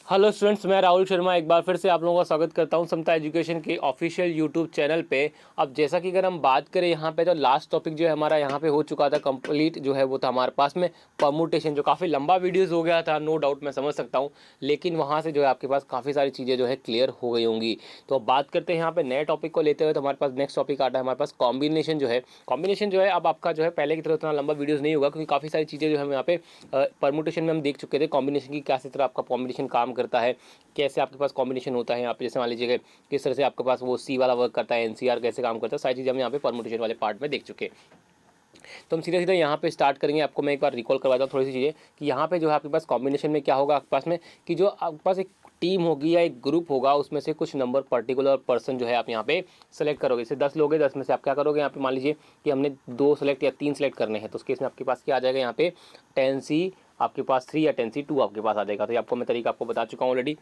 Hello students, मैं राहुल शर्मा एक बार फिर से आप लोगों का स्वागत करता हूं समता एजुकेशन के ऑफिशियल यूट्यूब चैनल पे। अब जैसा कि अगर हम बात करें यहाँ पे, तो लास्ट टॉपिक जो है हमारा यहाँ पे हो चुका था कंप्लीट, जो है वो था हमारे पास में परमुटेशन, जो काफ़ी लंबा वीडियोस हो गया था, नो डाउट मैं समझ सकता हूँ। लेकिन वहाँ से जो है आपके पास काफ़ी सारी चीज़ें जो है क्लियर हो गई होंगी। तो अब बात करते हैं यहाँ पे नए टॉपिक को लेते हुए, तो हमारे पास नेक्स्ट टॉपिक आता है हमारे पास कॉम्बिनेशन। कॉम्बिनेशन जो है अब आपका जो है पहले की तरह उतना लंबा वीडियोज़ नहीं होगा, क्योंकि काफ़ी सारी चीज़ें जो है यहाँ पे परमुटेशन में हम देख चुके थे। कॉम्बिनेशन की कैसे तरह आपका कॉम्बिनेशन काम करता है, कैसे आपके पास कॉम्बिनेशन होता है यहाँ पे, जैसे मान लीजिए किस तरह से आपके पास वो सी वाला वर्क करता है, एनसीआर कैसे काम करता है, सारी चीज़ें हम यहाँ पे परमुटेशन वाले पार्ट में देख चुके हैं। तो हम सीधा सीधा यहाँ पे स्टार्ट करेंगे। आपको मैं एक बार रिकॉल करवाता हूँ थोड़ी सी चीज़ें कि यहाँ पे जो है आपके पास कॉम्बिनेशन में क्या होगा आपके पास में, कि जो आपके पास एक टीम होगी या एक ग्रुप होगा, उसमें से कुछ नंबर पर्टिकुलर पर्सन जो है आप यहाँ पे सेलेक्ट करोगे। जैसे 10 लोग हैं, 10 में से आप क्या करोगे, यहाँ पे मान लीजिए कि हमने 2 सेलेक्ट या 3 सेलेक्ट करने हैं, तो उस केस में आपके पास क्या आ जाएगा, यहाँ पे 10C आपके पास 3 या 10C2 आपके पास आ जाएगा। तो ये आपको मैं तरीका आपको बता चुका हूँ ऑलरेडी।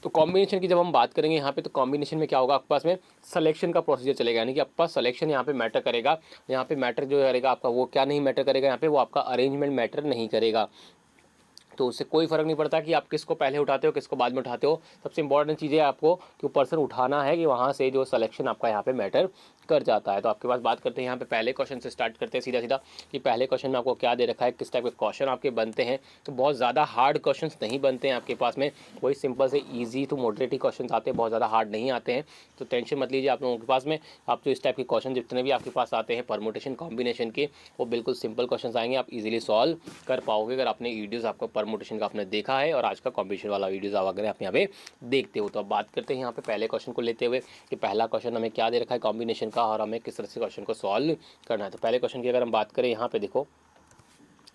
तो कॉम्बिनेशन की जब हम बात करेंगे यहाँ पे, तो कॉम्बिनेशन में क्या होगा आपके पास में सिलेक्शन का प्रोसीजर चलेगा, यानी कि आपके पास सिलेक्शन यहाँ पे मैटर करेगा। यहाँ पे मैटर जो करेगा आपका, वो क्या नहीं मैटर करेगा यहाँ पे, वो आपका अरेंजमेंट मैटर नहीं करेगा। तो उससे कोई फर्क नहीं पड़ता कि आप किसको पहले उठाते हो किसको बाद में उठाते हो। सबसे इंपॉर्टेंट चीज़ है आपको कि वो पर्सन उठाना है, कि वहाँ से जो सिलेक्शन आपका यहाँ पे मैटर कर जाता है। तो आपके पास बात करते हैं यहाँ पे पहले क्वेश्चन से स्टार्ट करते हैं सीधा सीधा, कि पहले क्वेश्चन में आपको क्या दे रखा है, किस टाइप के क्वेश्चन आपके बनते हैं। तो बहुत ज़्यादा हार्ड क्वेश्चन नहीं बनते हैं आपके पास में, वही सिंपल से ईजी टू मॉडरेट ही क्वेश्चन आते हैं, बहुत ज़्यादा हार्ड नहीं आते हैं। तो टेंशन मत लीजिए आप लोगों के पास में। आप जो इस टाइप के क्वेश्चन जितने भी आपके पास आते हैं परमुटेशन कॉम्बिनेशन के, वो बिल्कुल सिंपल क्वेश्चन आएंगे, आप इजीली सॉल्व कर पाओगे अगर आपने वीडियोज़ आपको परमुटेशन का आपने देखा है और आज का कॉम्बिनेशन वाला वीडियोज़ अगर आप यहाँ पे देखते हो। तो अब बात करते हैं यहाँ पे पहले क्वेश्चन को लेते हुए, कि पहला क्वेश्चन हमें क्या दे रखा है कॉम्बिनेशन का, और हमें किस तरह से क्वेश्चन को सॉल्व करना है। तो पहले क्वेश्चन की अगर हम बात करें यहाँ पे देखो,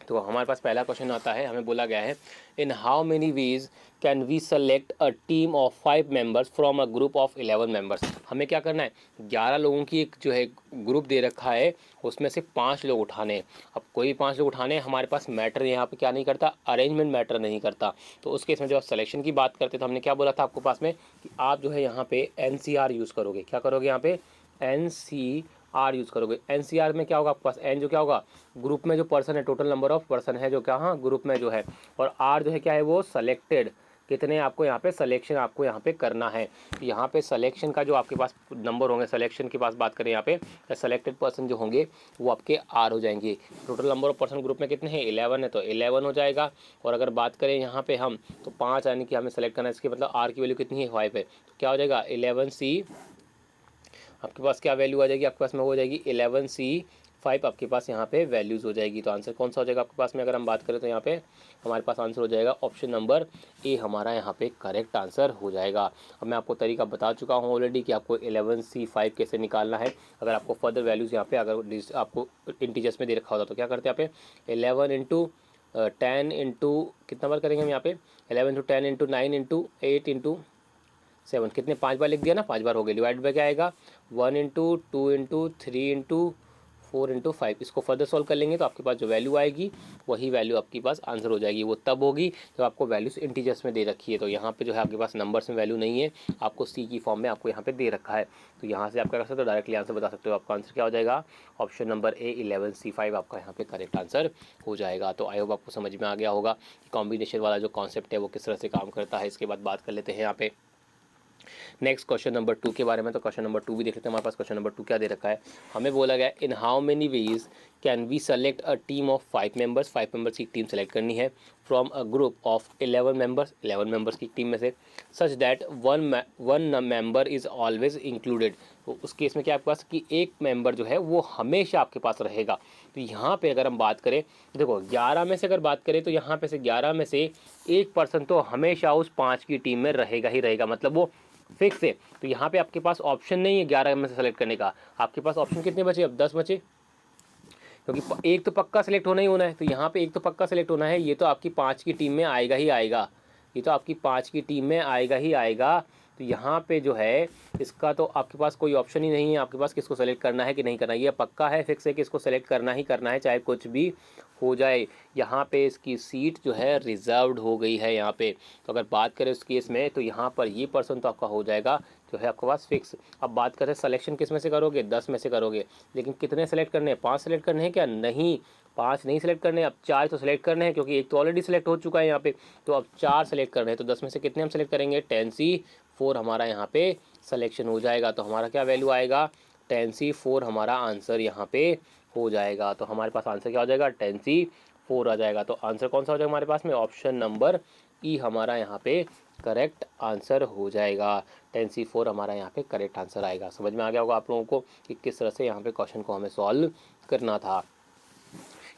तो हमारे पास पहला क्वेश्चन आता है, हमें बोला गया है in how many ways can we select a team of 5 members from a group of 11 members. हमें क्या करना है, 11 लोगों की एक जो है ग्रुप दे रखा है, उसमें से 5 लोग उठाने हैं। अब कोई 5 लोग उठाने हैं, हमारे पास मैटर यहाँ पे क्या नहीं करता, अरेंजमेंट मैटर नहीं करता। तो उस केस में जब आप सिलेक्शन की बात करते, तो हमने क्या बोला था आपको पास में, कि आप जो है यहाँ पे NCR यूज़ करोगे। क्या करोगे यहाँ पे, NCR यूज़ करोगे। NCR में क्या होगा आपके पास, N जो क्या होगा, ग्रुप में जो पर्सन है, टोटल नंबर ऑफ पर्सन है जो क्या, हाँ ग्रुप में जो है, और R जो है क्या है, वो सेलेक्टेड, कितने आपको यहाँ पे सिलेक्शन आपको यहाँ पे करना है। यहाँ पे सिलेक्शन का जो आपके पास नंबर होंगे, सिलेक्शन के पास बात करें यहाँ पे, सेलेक्टेड पर्सन जो होंगे वो आपके R हो जाएंगे। Total number of person group में कितने हैं, 11 है, तो 11 हो जाएगा। और अगर बात करें यहाँ पे हम, तो 5 यानी कि हमें सेलेक्ट करना है, इसके मतलब R की वैल्यू कितनी है, 5 है, तो क्या हो जाएगा 11C आपके पास क्या वैल्यू आ जाएगी, आपके पास में हो जाएगी 11C5 आपके पास यहाँ पे वैल्यूज़ हो जाएगी। तो आंसर कौन सा हो जाएगा आपके पास में, अगर हम बात करें तो यहाँ पे हमारे पास आंसर हो जाएगा ऑप्शन नंबर ए, हमारा यहाँ पे करेक्ट आंसर हो जाएगा। अब मैं आपको तरीका बता चुका हूँ ऑलरेडी कि आपको 11C5 कैसे निकालना है। अगर आपको फर्दर वैल्यूज़ यहाँ पे अगर आपको इंटीजर्स में दे रखा होता, तो क्या करते हैं यहाँ पे 11 इंटू 10 इंटू कितना बार करेंगे हम यहाँ पे, 11 इंटू 10 इंटू 9 इंटू 8 इंटू 7, कितने 5 बार लिख दिया ना, 5 बार हो गए। डिवाइड बाय क्या आएगा, 1 इंटू 2 इंटू 3 इंटू 4 इंटू 5। इसको फर्दर सॉल्व कर लेंगे तो आपके पास जो वैल्यू आएगी वही वैल्यू आपके पास आंसर हो जाएगी। वो तब होगी जब आपको वैल्यूज इंटीजर्स में दे रखी है। तो यहाँ पे जो है आपके पास नंबर्स में वैल्यू नहीं है, आपको सी की फॉर्म में आपको यहाँ पे दे रखा है। तो यहाँ से आप क्या कर सकते हो, डायरेक्टली आंसर बता सकते हो। आपका आंसर क्या हो जाएगा, ऑप्शन नंबर ए 11C5 आपका यहाँ पे करेक्ट आंसर हो जाएगा। तो आई होप आपको समझ में आ गया होगा कि कॉम्बिनेशन वाला जो कॉन्सेप्ट है वो किस तरह से काम करता है। इसके बाद बात कर लेते हैं यहाँ पे नेक्स्ट क्वेश्चन नंबर 2 के बारे में। तो क्वेश्चन नंबर 2 भी देख लेते हैं। हमारे पास क्वेश्चन नंबर 2 क्या दे रखा है, हमें बोला गया in how many ways can we select a team of 5 members, 5 members की टीम सेलेक्ट करनी है from a group of 11 members, 11 members की टीम में से, such that one member is always included. तो उस केस में क्या आपके पास कि एक मेंबर जो है वो हमेशा आपके पास रहेगा। तो यहाँ पे अगर हम बात करें, देखो 11 में से अगर बात करें, तो यहाँ पे से 11 में से एक पर्सन तो हमेशा उस 5 की टीम में रहेगा ही रहेगा, मतलब वो फिक्स है। तो यहाँ पे आपके पास ऑप्शन नहीं है 11 में से सेलेक्ट करने का। आपके पास ऑप्शन कितने बचे, अब 10 बचे, क्योंकि एक तो पक्का सेलेक्ट होना ही होना है। तो यहाँ पे एक तो पक्का सेलेक्ट होना है, ये तो आपकी 5 की टीम में आएगा ही आएगा, ये तो आपकी 5 की टीम में आएगा ही आएगा। तो यहाँ पे जो है इसका तो आपके पास कोई ऑप्शन ही नहीं है, आपके पास किसको सेलेक्ट करना है कि नहीं करना है। ये पक्का है, फिक्स है कि इसको सेलेक्ट करना ही करना है, चाहे कुछ भी हो जाए। यहाँ पे इसकी सीट जो है रिजर्व्ड हो गई है यहाँ पे। तो अगर बात करें उस केस में तो यहाँ पर ये पर्सन तो आपका हो जाएगा जो है आपके पास फिक्स। अब बात करें सिलेक्शन किस में से करोगे, 10 में से करोगे, लेकिन कितने सेलेक्ट करने हैं, 5 सेलेक्ट करने हैं क्या, नहीं 5 नहीं सेलेक्ट करने हैं, अब 4 तो सेलेक्ट करने हैं क्योंकि एक तो ऑलरेडी सेलेक्ट हो चुका है यहाँ पे, तो अब 4 सेलेक्ट करने हैं। तो 10 में से कितने हम सेलेक्ट करेंगे, 10C4 हमारा यहाँ पे सिलेक्शन हो जाएगा। तो हमारा क्या वैल्यू आएगा, 10C4 हमारा आंसर यहाँ पे हो जाएगा। तो हमारे पास आंसर क्या हो जाएगा, 10C4 आ जाएगा। तो आंसर कौन सा हो जाएगा हमारे पास में, ऑप्शन नंबर ई हमारा यहाँ पे करेक्ट आंसर हो जाएगा। 10C4 हमारा यहाँ पे करेक्ट आंसर आएगा। समझ में आ गया होगा आप लोगों को कि किस तरह से यहाँ पे क्वेश्चन को हमें सॉल्व करना था।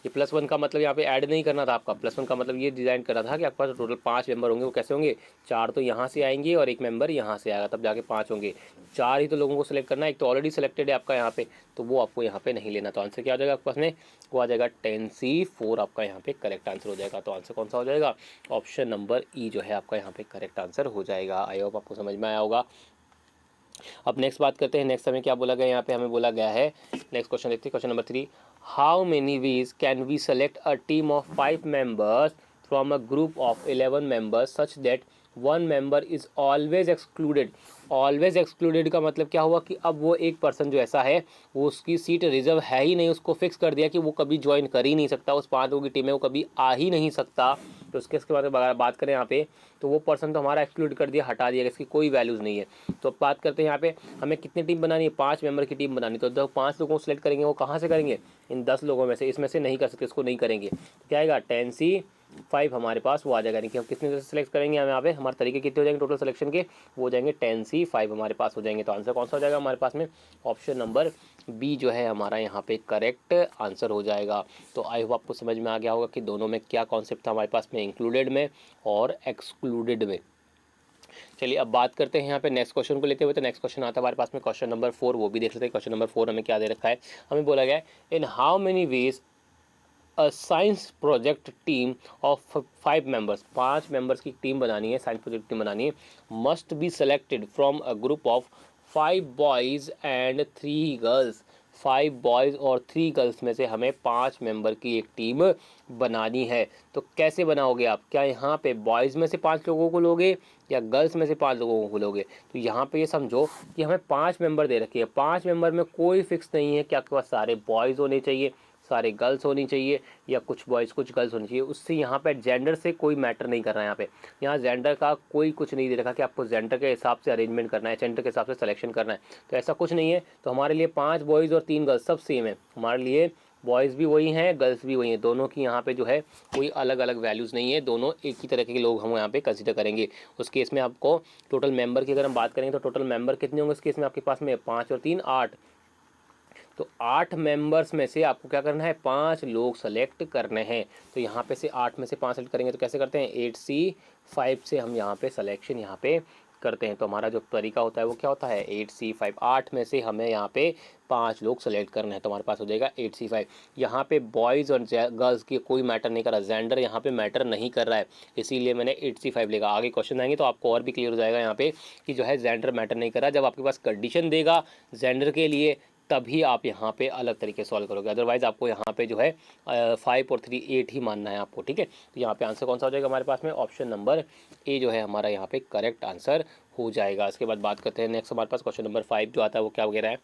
ये +1 का मतलब यहाँ पे ऐड नहीं करना था आपका, +1 का मतलब ये डिज़ाइन करना था कि आपके पास टोटल 5 मेंबर होंगे। वो कैसे होंगे, 4 तो यहाँ से आएंगे और एक मेंबर यहाँ से आएगा, तब जाके 5 होंगे। 4 ही तो लोगों को सिलेक्ट करना है, एक तो ऑलरेडी सिलेक्टेड है आपका यहाँ पे, तो वो आपको यहाँ पे नहीं लेना। तो आंसर क्या हो जाएगा आपके पास में, वो आ जाएगा 10C4 आपका यहाँ पे करेक्ट आंसर हो जाएगा। तो आंसर कौन सा हो जाएगा, ऑप्शन नंबर ई जो है आपका यहाँ पे करेक्ट आंसर हो जाएगा। आई होप आपको समझ में आया होगा। अब नेक्स्ट बात करते हैं, नेक्स्ट हमें क्या बोला गया, यहाँ पे हमें बोला गया है, नेक्स्ट क्वेश्चन देखते हैं, question number 3, how many ways can we select a team of 5 members from a group of 11 members such that 1 member is always excluded. Always excluded का मतलब क्या हुआ कि अब वो एक पर्सन जो ऐसा है वो उसकी सीट रिजर्व है ही नहीं, उसको फिक्स कर दिया कि वो कभी ज्वाइन कर ही नहीं सकता, उस 5 लोगों की टीम में वो कभी आ ही नहीं सकता। तो उसके बाद बात करें यहाँ पे, तो वो पर्सन तो हमारा एक्सक्लूड कर दिया, हटा दिया, इसकी कोई वैल्यूज़ नहीं है। तो अब बात करते हैं यहाँ पे हमें कितनी टीम बनानी है, 5 मेंबर की टीम बनानी। तो जब 5 लोगों को सिलेक्ट करेंगे वो कहाँ से करेंगे, इन 10 लोगों में से, इसमें से नहीं कर सकते, इसको नहीं करेंगे। क्या आएगा, 10C5 हमारे पास वो आ जाएगा। यानी कि हम कितने सेलेक्ट करेंगे हम यहाँ पे, हमारे तरीके कितने हो जाएंगे टोटल सिलेक्शन के, वो हो जाएंगे 10C5 हमारे पास हो जाएंगे। तो आंसर कौन सा हो जाएगा हमारे पास में, ऑप्शन नंबर बी जो है हमारा यहाँ पे करेक्ट आंसर हो जाएगा। तो आई होप आपको समझ में आ गया होगा कि दोनों में क्या कॉन्सेप्ट था हमारे पास में, इंक्लूडेड में और एक्सक्लूडेड में। चलिए अब बात करते हैं यहाँ पे नेक्स्ट क्वेश्चन को लेते हुए। तो नेक्स्ट क्वेश्चन आता है हमारे पास में क्वेश्चन नंबर 4, वो भी देख लेते हैं। क्वेश्चन नंबर 4 हमें क्या दे रखा है, हमें बोला गया है in how many veg a science project team of 5 members, 5 members की टीम बनानी है, साइंस प्रोजेक्ट टीम बनानी है, must be selected from a group of 5 boys and 3 girls. 5 boys और 3 गर्ल्स में से हमें 5 मेंबर की एक टीम बनानी है। तो कैसे बनाओगे आप, क्या यहाँ पे बॉयज़ में से 5 लोगों को लोगे या गर्ल्स में से 5 लोगों को लोगे। तो यहाँ पे ये समझो कि हमें 5 मेंबर दे रखी है, 5 मेंबर में कोई फिक्स नहीं है कि आपके पास सारे बॉयज़ होने चाहिए, सारे गर्ल्स होनी चाहिए, या कुछ बॉयज़ कुछ गर्ल्स होनी चाहिए। उससे यहाँ पे जेंडर से कोई मैटर नहीं कर रहा है। यहाँ जेंडर का कोई कुछ नहीं दे रखा कि आपको जेंडर के हिसाब से अरेंजमेंट करना है, जेंडर के हिसाब से सिलेक्शन करना है, तो ऐसा कुछ नहीं है। तो हमारे लिए 5 बॉयज़ और 3 गर्ल्स सब सेम है, हमारे लिए बॉयज़ भी वही हैं, गर्ल्स भी वही हैं, दोनों की यहाँ पे जो है कोई अलग अलग वैल्यूज़ नहीं है, दोनों एक ही तरह के लोग हम यहाँ पे कंसीडर करेंगे। उस केस में आपको टोटल मेंबर की अगर हम बात करेंगे तो टोटल मेंबर कितने होंगे उस केस में आपके पास में, 5 और 3 8। तो 8 मेंबर्स में से आपको क्या करना है, 5 लोग सेलेक्ट करने हैं। तो यहाँ पे से 8 में से 5 सेलेक्ट करेंगे तो कैसे करते हैं, 8C5 से हम यहाँ पे सिलेक्शन यहाँ पे करते हैं। तो हमारा जो तरीका होता है वो क्या होता है, 8C5, 8 में से हमें यहाँ पे 5 लोग सेलेक्ट करने हैं, तो हमारे पास हो जाएगा 8C5। यहाँ पे बॉयज़ और गर्ल्स की कोई मैटर नहीं कर रहा, जेंडर यहाँ पे मैटर नहीं कर रहा है, इसीलिए मैंने 8C5 लेगा। आगे क्वेश्चन आएंगे तो आपको और भी क्लियर हो जाएगा यहाँ पे कि जो है जेंडर मैटर नहीं कर रहा। जब आपके पास कंडीशन देगा जेंडर के लिए तभी आप यहाँ पे अलग तरीके सॉल्व करोगे, अदरवाइज़ आपको यहाँ पे जो है 5 और 3 8 ही मानना है आपको, ठीक है। तो यहाँ पे आंसर कौन सा हो जाएगा हमारे पास में, ऑप्शन नंबर ए जो है हमारा यहाँ पे करेक्ट आंसर हो जाएगा। इसके बाद बात करते हैं नेक्स्ट हमारे पास क्वेश्चन नंबर 5 जो आता है वो क्या वगैरह है,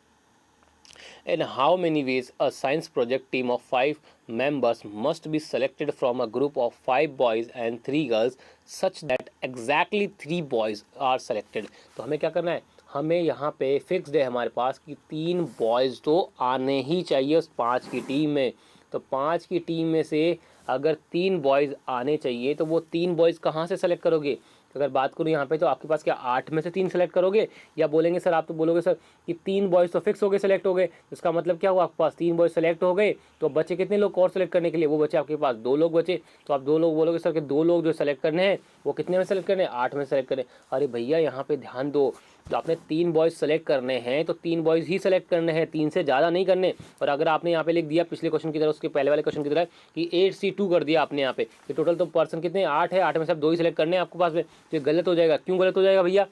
in how many ways a science project team of 5 members must be selected from a group of 5 boys and 3 girls such that exactly 3 boys are selected। तो हमें क्या करना है, हमें यहाँ पे फिक्स्ड है हमारे पास कि 3 बॉयज़ तो आने ही चाहिए उस 5 की टीम में। तो 5 की टीम में से अगर 3 बॉयज़ आने चाहिए तो वो 3 बॉयज़ कहाँ से सेलेक्ट करोगे। अगर बात करूँ यहाँ पे तो आपके पास क्या 8 में से 3 सेलेक्ट करोगे, या बोलेंगे सर, आप तो बोलोगे सर कि 3 बॉयज़ तो फिक्स हो गए, सेलेक्ट हो गए, इसका मतलब क्या हुआ, आपके पास 3 बॉयज़ सेलेक्ट हो गए, तो बच्चे कितने लोग और सेलेक्ट करने के लिए, वो बच्चे आपके पास 2 लोग बचे। तो आप 2 लोग बोलोगे सर कि 2 लोग जो सेलेक्ट करने हैं वो कितने में सेलेक्ट करने हैं, 8 में सेलेक्ट करने। अरे भैया यहाँ पे ध्यान दो, तो आपने 3 बॉयज़ सेलेक्ट करने हैं तो 3 बॉयज़ ही सेलेक्ट करने हैं, 3 से ज़्यादा नहीं करने। और अगर आपने यहाँ पे लिख दिया पिछले क्वेश्चन की तरह, उसके पहले वाले क्वेश्चन की तरह कि 8C2 कर दिया आपने यहाँ पे, तो टोटल तो पर्सन कितने 8 है, 8 में से आप 2 ही सेलेक्ट करने हैं आपके पास में, तो ये गलत हो जाएगा। क्यों गलत हो जाएगा भैया,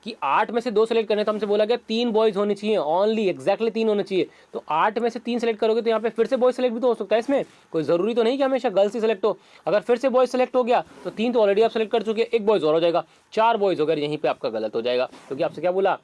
कि 8 में से 2 सेलेक्ट करने, तो हमसे बोला गया 3 बॉयज़ होने चाहिए, ओनली एग्जैक्टली 3 होने चाहिए। तो 8 में से 3 सेलेक्ट करोगे तो यहाँ पे फिर से बॉयज़ सेलेक्ट भी तो हो सकता है, इसमें कोई ज़रूरी तो नहीं कि हमेशा गर्ल्स ही सेलेक्ट हो। अगर फिर से बॉयज़ सेलेक्ट हो गया तो 3 तो ऑलरेडी आप सेलेक्ट कर चुके हैं, एक बॉयज़ और हो जाएगा, 4 बॉयज़ हो गए, यहीं पर आपका गलत हो जाएगा, क्योंकि आपसे क्या बोला,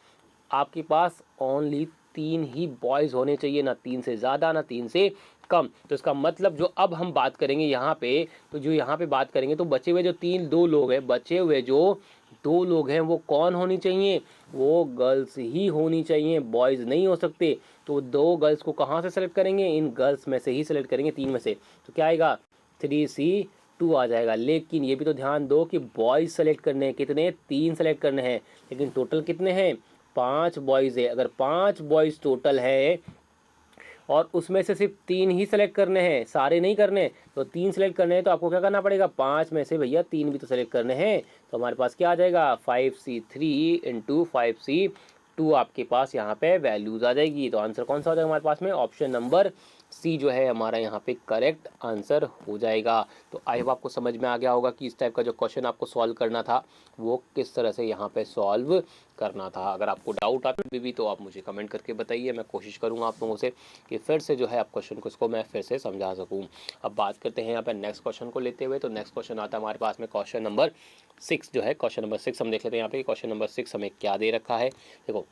आपके पास ओनली 3 ही बॉयज़ होने चाहिए, ना 3 से ज़्यादा ना 3 से कम। तो इसका मतलब जो अब हम बात करेंगे यहाँ पे, तो जो यहाँ पे बात करेंगे तो बचे हुए जो 2 लोग हैं, बचे हुए जो 2 लोग हैं वो कौन होनी चाहिए, वो गर्ल्स ही होनी चाहिए, बॉयज़ नहीं हो सकते। तो 2 गर्ल्स को कहाँ से सेलेक्ट करेंगे, इन गर्ल्स में से ही सेलेक्ट करेंगे, 3 में से। तो क्या आएगा, 3C2 आ जाएगा। लेकिन ये भी तो ध्यान दो कि बॉयज़ सेलेक्ट करने हैं कितने, 3 सेलेक्ट करने हैं, लेकिन टोटल कितने हैं, 5 बॉयज़ है। अगर 5 बॉयज़ टोटल है और उसमें से सिर्फ 3 ही सेलेक्ट करने हैं, सारे नहीं करने, तो 3 सेलेक्ट करने हैं, तो आपको क्या करना पड़ेगा, 5 में से भैया 3 भी तो सेलेक्ट करने हैं। तो हमारे पास क्या आ जाएगा, 5C3 इंटू 5C2 आपके पास यहाँ पे वैल्यूज़ आ जाएगी। तो आंसर कौन सा हो जाएगा हमारे पास में, ऑप्शन नंबर सी जो है हमारा यहाँ पे करेक्ट आंसर हो जाएगा। तो आई होप आपको समझ में आ गया होगा कि इस टाइप का जो क्वेश्चन आपको सॉल्व करना था वो किस तरह से यहाँ पे सॉल्व करना था। अगर आपको डाउट आता भी तो आप मुझे कमेंट करके बताइए, मैं कोशिश करूँगा आप लोगों से कि फिर से जो है आप क्वेश्चन को इसको मैं फिर से समझा सकूँ। अब बात करते हैं यहाँ पे नेक्स्ट क्वेश्चन को लेते हुए। तो नेक्स्ट क्वेश्चन आता है हमारे पास में क्वेश्चन नंबर 6 जो है, क्वेश्चन नंबर 6 हम देख लेते हैं यहाँ पे। क्वेश्चन नंबर 6 हमें क्या दे रखा है, देखो,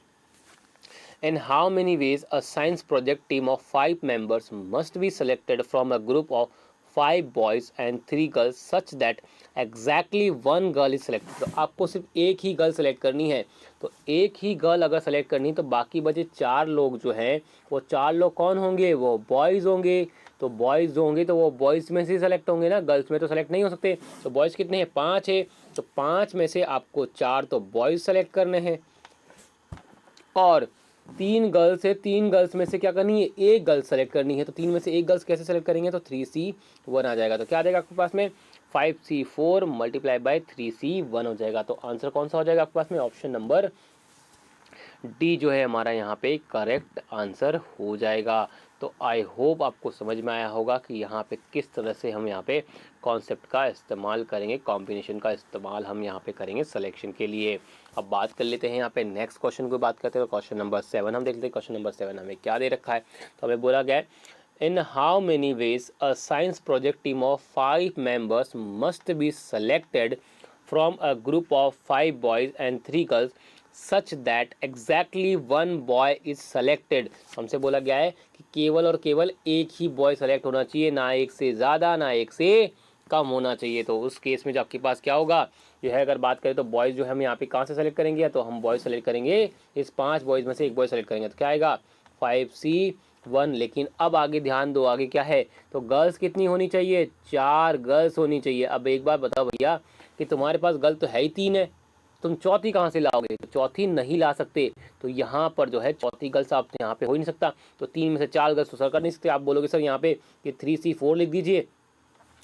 in how many ways a science project team of 5 members must be selected from a group of 5 boys and 3 girls such that exactly 1 girl is selected। तो आपको सिर्फ एक ही गर्ल सेलेक्ट करनी है। तो एक ही गर्ल अगर सेलेक्ट करनी है तो बाकी बचे 4 लोग जो हैं वो 4 लोग कौन होंगे, वो बॉयज़ होंगे। तो बॉयज़ जो होंगे तो वो बॉयज़ में से सेलेक्ट होंगे ना, गर्ल्स में तो सेलेक्ट नहीं हो सकते। तो बॉयज़ कितने हैं, 5 है। तो 5 में से आपको 4 तो बॉयज़ सेलेक्ट करने हैं और 3 गर्ल्स है, 3 गर्ल्स में से क्या करनी है, एक गर्ल्स सेलेक्ट करनी है। तो 3 में से एक गर्ल्स कैसे सेलेक्ट करेंगे, तो 3C1 आ जाएगा। तो क्या आ जाएगा आपके पास में, 5C4 मल्टीप्लाई बाय 3C1 हो जाएगा। तो आंसर कौन सा हो जाएगा आपके पास में, ऑप्शन नंबर डी जो है हमारा यहाँ पे करेक्ट आंसर हो जाएगा। तो आई होप आपको समझ में आया होगा कि यहाँ पे किस तरह से हम यहाँ पे कॉन्सेप्ट का इस्तेमाल करेंगे, कॉम्बिनेशन का इस्तेमाल हम यहाँ पे करेंगे सिलेक्शन के लिए। अब बात कर लेते हैं यहाँ पे नेक्स्ट क्वेश्चन को बात करते हैं। तो क्वेश्चन नंबर 7 हम देख लेते हैं। क्वेश्चन नंबर 7 हमें क्या दे रखा है, तो हमें बोला गया है in how many veg a science project team of 5 members must be selected from a group of 5 boys and 3 girls such that exactly 1 boy is selected. हमसे बोला गया है कि केवल और केवल एक ही बॉय सेलेक्ट होना चाहिए, ना एक से ज़्यादा ना एक से कम होना चाहिए। तो उस केस में जो आपके पास क्या होगा, जो है अगर बात करें तो बॉयज़ जो हम यहाँ पे कहाँ से सेलेक्ट करेंगे, तो हम बॉयज़ सेलेक्ट करेंगे, इस 5 बॉयज़ में से एक बॉय सेलेक्ट करेंगे। तो क्या आएगा, 5C1। लेकिन अब आगे ध्यान दो, आगे क्या है, तो गर्ल्स कितनी होनी चाहिए, 4 गर्ल्स होनी चाहिए। अब एक बार बताओ भैया कि तुम्हारे पास गर्ल तो है ही 3 है, तुम चौथी कहाँ से लाओगे, तो चौथी नहीं ला सकते। तो यहाँ पर जो है चौथी गर्ल्स आप यहाँ पे हो ही नहीं सकता। तो 3 में से 4 गर्ल्स तो सर कर नहीं सकते। आप बोलोगे सर यहाँ पे कि 3C4 लिख दीजिए,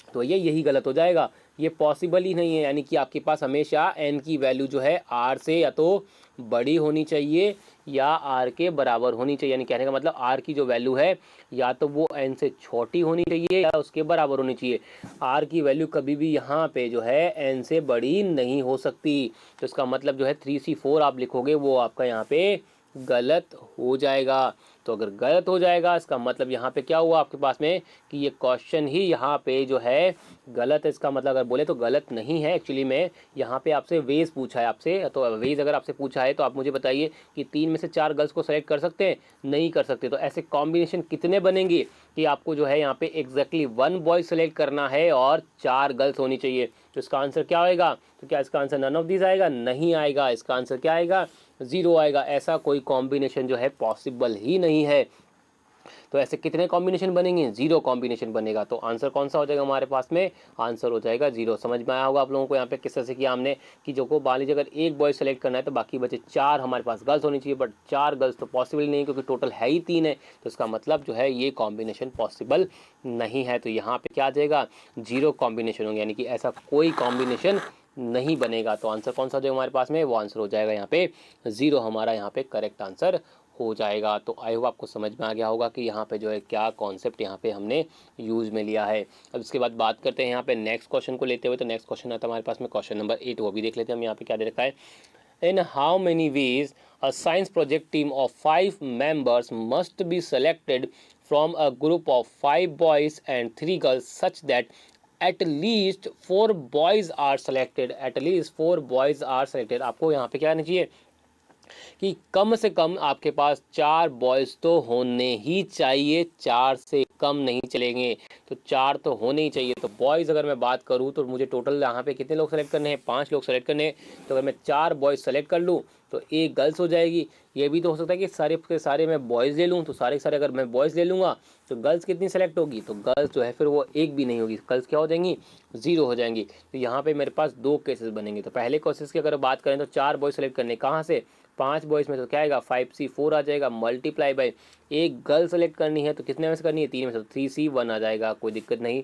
तो यही गलत हो जाएगा, ये पॉसिबल ही नहीं है। यानी कि आपके पास हमेशा n की वैल्यू जो है r से या तो बड़ी होनी चाहिए या r के बराबर होनी चाहिए। यानी कहने का मतलब r की जो वैल्यू है या तो वो n से छोटी होनी चाहिए या उसके बराबर होनी चाहिए। r की वैल्यू कभी भी यहाँ पे जो है n से बड़ी नहीं हो सकती। तो इसका मतलब जो है 3C4 आप लिखोगे वो आपका यहाँ पे गलत हो जाएगा। तो अगर गलत हो जाएगा इसका मतलब यहाँ पे क्या हुआ आपके पास में कि ये क्वेश्चन ही यहाँ पे जो है गलत है। इसका मतलब अगर बोले तो गलत नहीं है, एक्चुअली में यहाँ पे आपसे वेज पूछा है आपसे। तो वेज अगर आपसे पूछा है तो आप मुझे बताइए कि 3 में से 4 गर्ल्स को सेलेक्ट कर सकते हैं, नहीं कर सकते। तो ऐसे कॉम्बिनेशन कितने बनेंगे कि आपको जो है यहाँ पे एग्जैक्टली 1 बॉय सेलेक्ट करना है और 4 गर्ल्स होनी चाहिए। तो इसका आंसर क्या आएगा, तो क्या इसका आंसर नन ऑफ दिस आएगा, नहीं आएगा। इसका आंसर क्या आएगा, 0 आएगा। ऐसा कोई कॉम्बिनेशन जो है पॉसिबल ही नहीं है। तो ऐसे कितने कॉम्बिनेशन बनेंगे, 0 कॉम्बिनेशन बनेगा। तो आंसर कौन सा हो जाएगा हमारे पास में, आंसर हो जाएगा 0। समझ में आया होगा आप लोगों को यहाँ पे किस तरह से किया हमने कि जो को मान लीजिए अगर एक बॉय सेलेक्ट करना है तो बाकी बचे 4 हमारे पास गर्ल्स होनी चाहिए, बट 4 गर्ल्स तो पॉसिबल नहीं, क्योंकि टोटल है ही 3 है। तो इसका मतलब जो है ये कॉम्बिनेशन पॉसिबल नहीं है। तो यहाँ पे क्या आ जाएगा, 0 कॉम्बिनेशन होंगे, यानी कि ऐसा कोई कॉम्बिनेशन नहीं बनेगा। तो आंसर कौन सा हो जाएगा हमारे पास में, वो आंसर हो जाएगा यहाँ पे 0 हमारा यहाँ पे करेक्ट आंसर हो जाएगा। तो आई होप आपको समझ में आ गया होगा कि यहाँ पे जो है क्या कॉन्सेप्ट यहाँ पे हमने यूज़ में लिया है। अब इसके बाद बात करते हैं यहाँ पे नेक्स्ट क्वेश्चन को लेते हुए। तो नेक्स्ट क्वेश्चन आता है हमारे पास में क्वेश्चन नंबर 8, वो भी देख लेते हैं हम यहाँ पे क्या दे रखा है। In how many ways a science project team of 5 members must be selected from a group of 5 boys and 3 girls such that at least 4 boys are selected, at least 4 boys are selected। आपको यहाँ पे क्या आना चाहिए कि कम से कम आपके पास 4 boys तो होने ही चाहिए, 4 से कम नहीं चलेंगे, तो 4 तो होने ही चाहिए। तो बॉयज़ अगर मैं बात करूँ तो मुझे टोटल यहाँ पे कितने लोग सेलेक्ट करने हैं, 5 लोग सेलेक्ट करने हैं। तो अगर मैं 4 बॉयज़ सेलेक्ट कर लूँ तो एक गर्ल्स हो जाएगी। ये भी तो हो सकता है कि सारे के सारे मैं बॉयज़ ले लूँ, तो सारे के सारे अगर मैं बॉयज़ ले लूँगा तो गर्ल्स कितनी सेलेक्ट होगी, तो गर्ल्स जो है फिर वो एक भी नहीं होगी, गर्ल्स क्या हो जाएंगी, 0 हो जाएंगी। तो यहाँ पे मेरे पास 2 केसेस बनेंगे। तो पहले केसेस की अगर बात करें तो 4 बॉयज़ सेलेक्ट करने, कहाँ से, 5 बॉयज़ में, तो क्या आएगा 5C4 आ जाएगा, मल्टीप्लाई बाय एक गर्ल सेलेक्ट करनी है तो कितने में से करनी है, 3 में से, तो 3C1 आ जाएगा, कोई दिक्कत नहीं।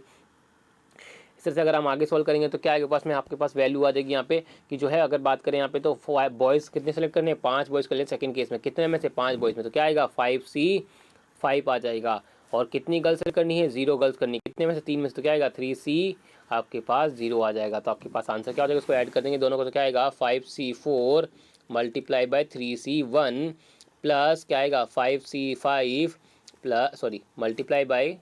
इस तरह से अगर हम आगे सॉल्व करेंगे तो क्या आएगा पास में, आपके पास वैल्यू आ जाएगी यहाँ पे कि जो है अगर बात करें यहाँ पे तो बॉयज़ कितने सेलेक्ट करने हैं, 5 बॉयज़ कर लें सेकंड केस में, कितने में से 5 बॉयज़ में, तो क्या आएगा 5C5 आ जाएगा। और कितनी गर्ल्स सेलेक्ट करनी है, 0 गर्ल्स करनी, कितने में से, 3 में से, तो क्या आएगा 3C आपके पास 0 आ जाएगा। तो आपके पास आंसर क्या हो जाएगा, उसको ऐड कर देंगे दोनों को, तो क्या आएगा 5C4 multiply by 3C1 plus क्या आएगा 5C5 plus multiply by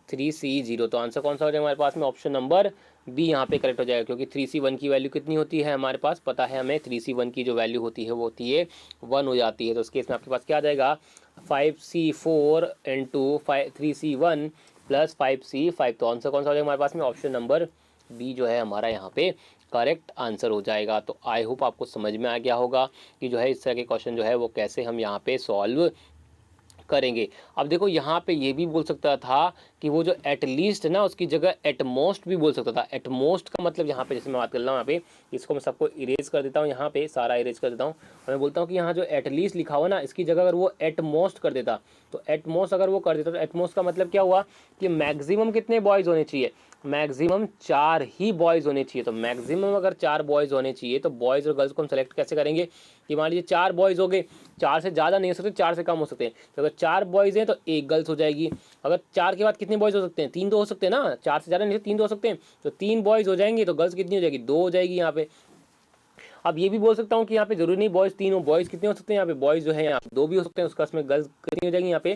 3C0। तो आंसर कौन सा हो जाएगा हमारे पास में, ऑप्शन नंबर बी यहाँ पे करेक्ट हो जाएगा, क्योंकि 3C1 की वैल्यू कितनी होती है हमारे पास पता है हमें, 3C1 की जो वैल्यू होती है वो होती है 1 हो जाती है। तो उस केस में आपके पास क्या आ जाएगा 5C4 into 3C1 plus 5C5। तो आंसर कौन सा हो जाएगा हमारे पास में, ऑप्शन नंबर बी जो है हमारा यहाँ पे करेक्ट आंसर हो जाएगा। तो आई होप आपको समझ में आ गया होगा कि जो है इस तरह के क्वेश्चन जो है वो कैसे हम यहाँ पे सॉल्व करेंगे। अब देखो यहाँ पे ये भी बोल सकता था कि वो जो एटलीस्ट ना उसकी जगह एटमोस्ट भी बोल सकता था। एटमोस्ट का मतलब यहाँ पे जैसे मैं बात कर रहा हूँ, यहाँ पे इसको मैं सबको इरेज कर देता हूँ, यहाँ पे सारा इरेज कर देता हूँ और मैं बोलता हूँ कि यहाँ जो एटलीस्ट लिखा हुआ ना इसकी जगह अगर वो एटमोस्ट कर देता, तो एटमोस्ट अगर वो कर देता तो एटमोस्ट का मतलब क्या हुआ कि मैक्सिमम कितने बॉयज़ होने चाहिए, मैक्सिमम 4 ही बॉयज़ होने चाहिए। तो मैक्सिमम अगर 4 बॉयज़ होने चाहिए तो बॉयज़ और गर्ल्स को हम सेलेक्ट कैसे करेंगे कि मान लीजिए 4 बॉयज़ हो गए, 4 से ज़्यादा नहीं हो सकते, 4 से कम हो सकते हैं। तो अगर 4 बॉयज़ हैं तो एक गर्ल्स हो जाएगी। अगर 4 के बाद कितने बॉयज़ हो सकते हैं, 3 तो हो सकते हैं ना, 4 से ज़्यादा नहीं, 3 तो हो सकते हैं। तो 3 बॉयज़ हो जाएंगे तो गर्ल्स कितनी हो जाएगी, 2 हो जाएगी यहाँ पे। अब ये भी बोल सकता हूँ कि यहाँ पे जरूरी नहीं बॉयज़ 3 हो, बॉयज़ कितने हो सकते हैं यहाँ पे, बॉयज़ जो है यहाँ पे 2 भी हो सकते हैं, उसका उसमें गर्ल्स कितनी हो जाएंगी, यहाँ पे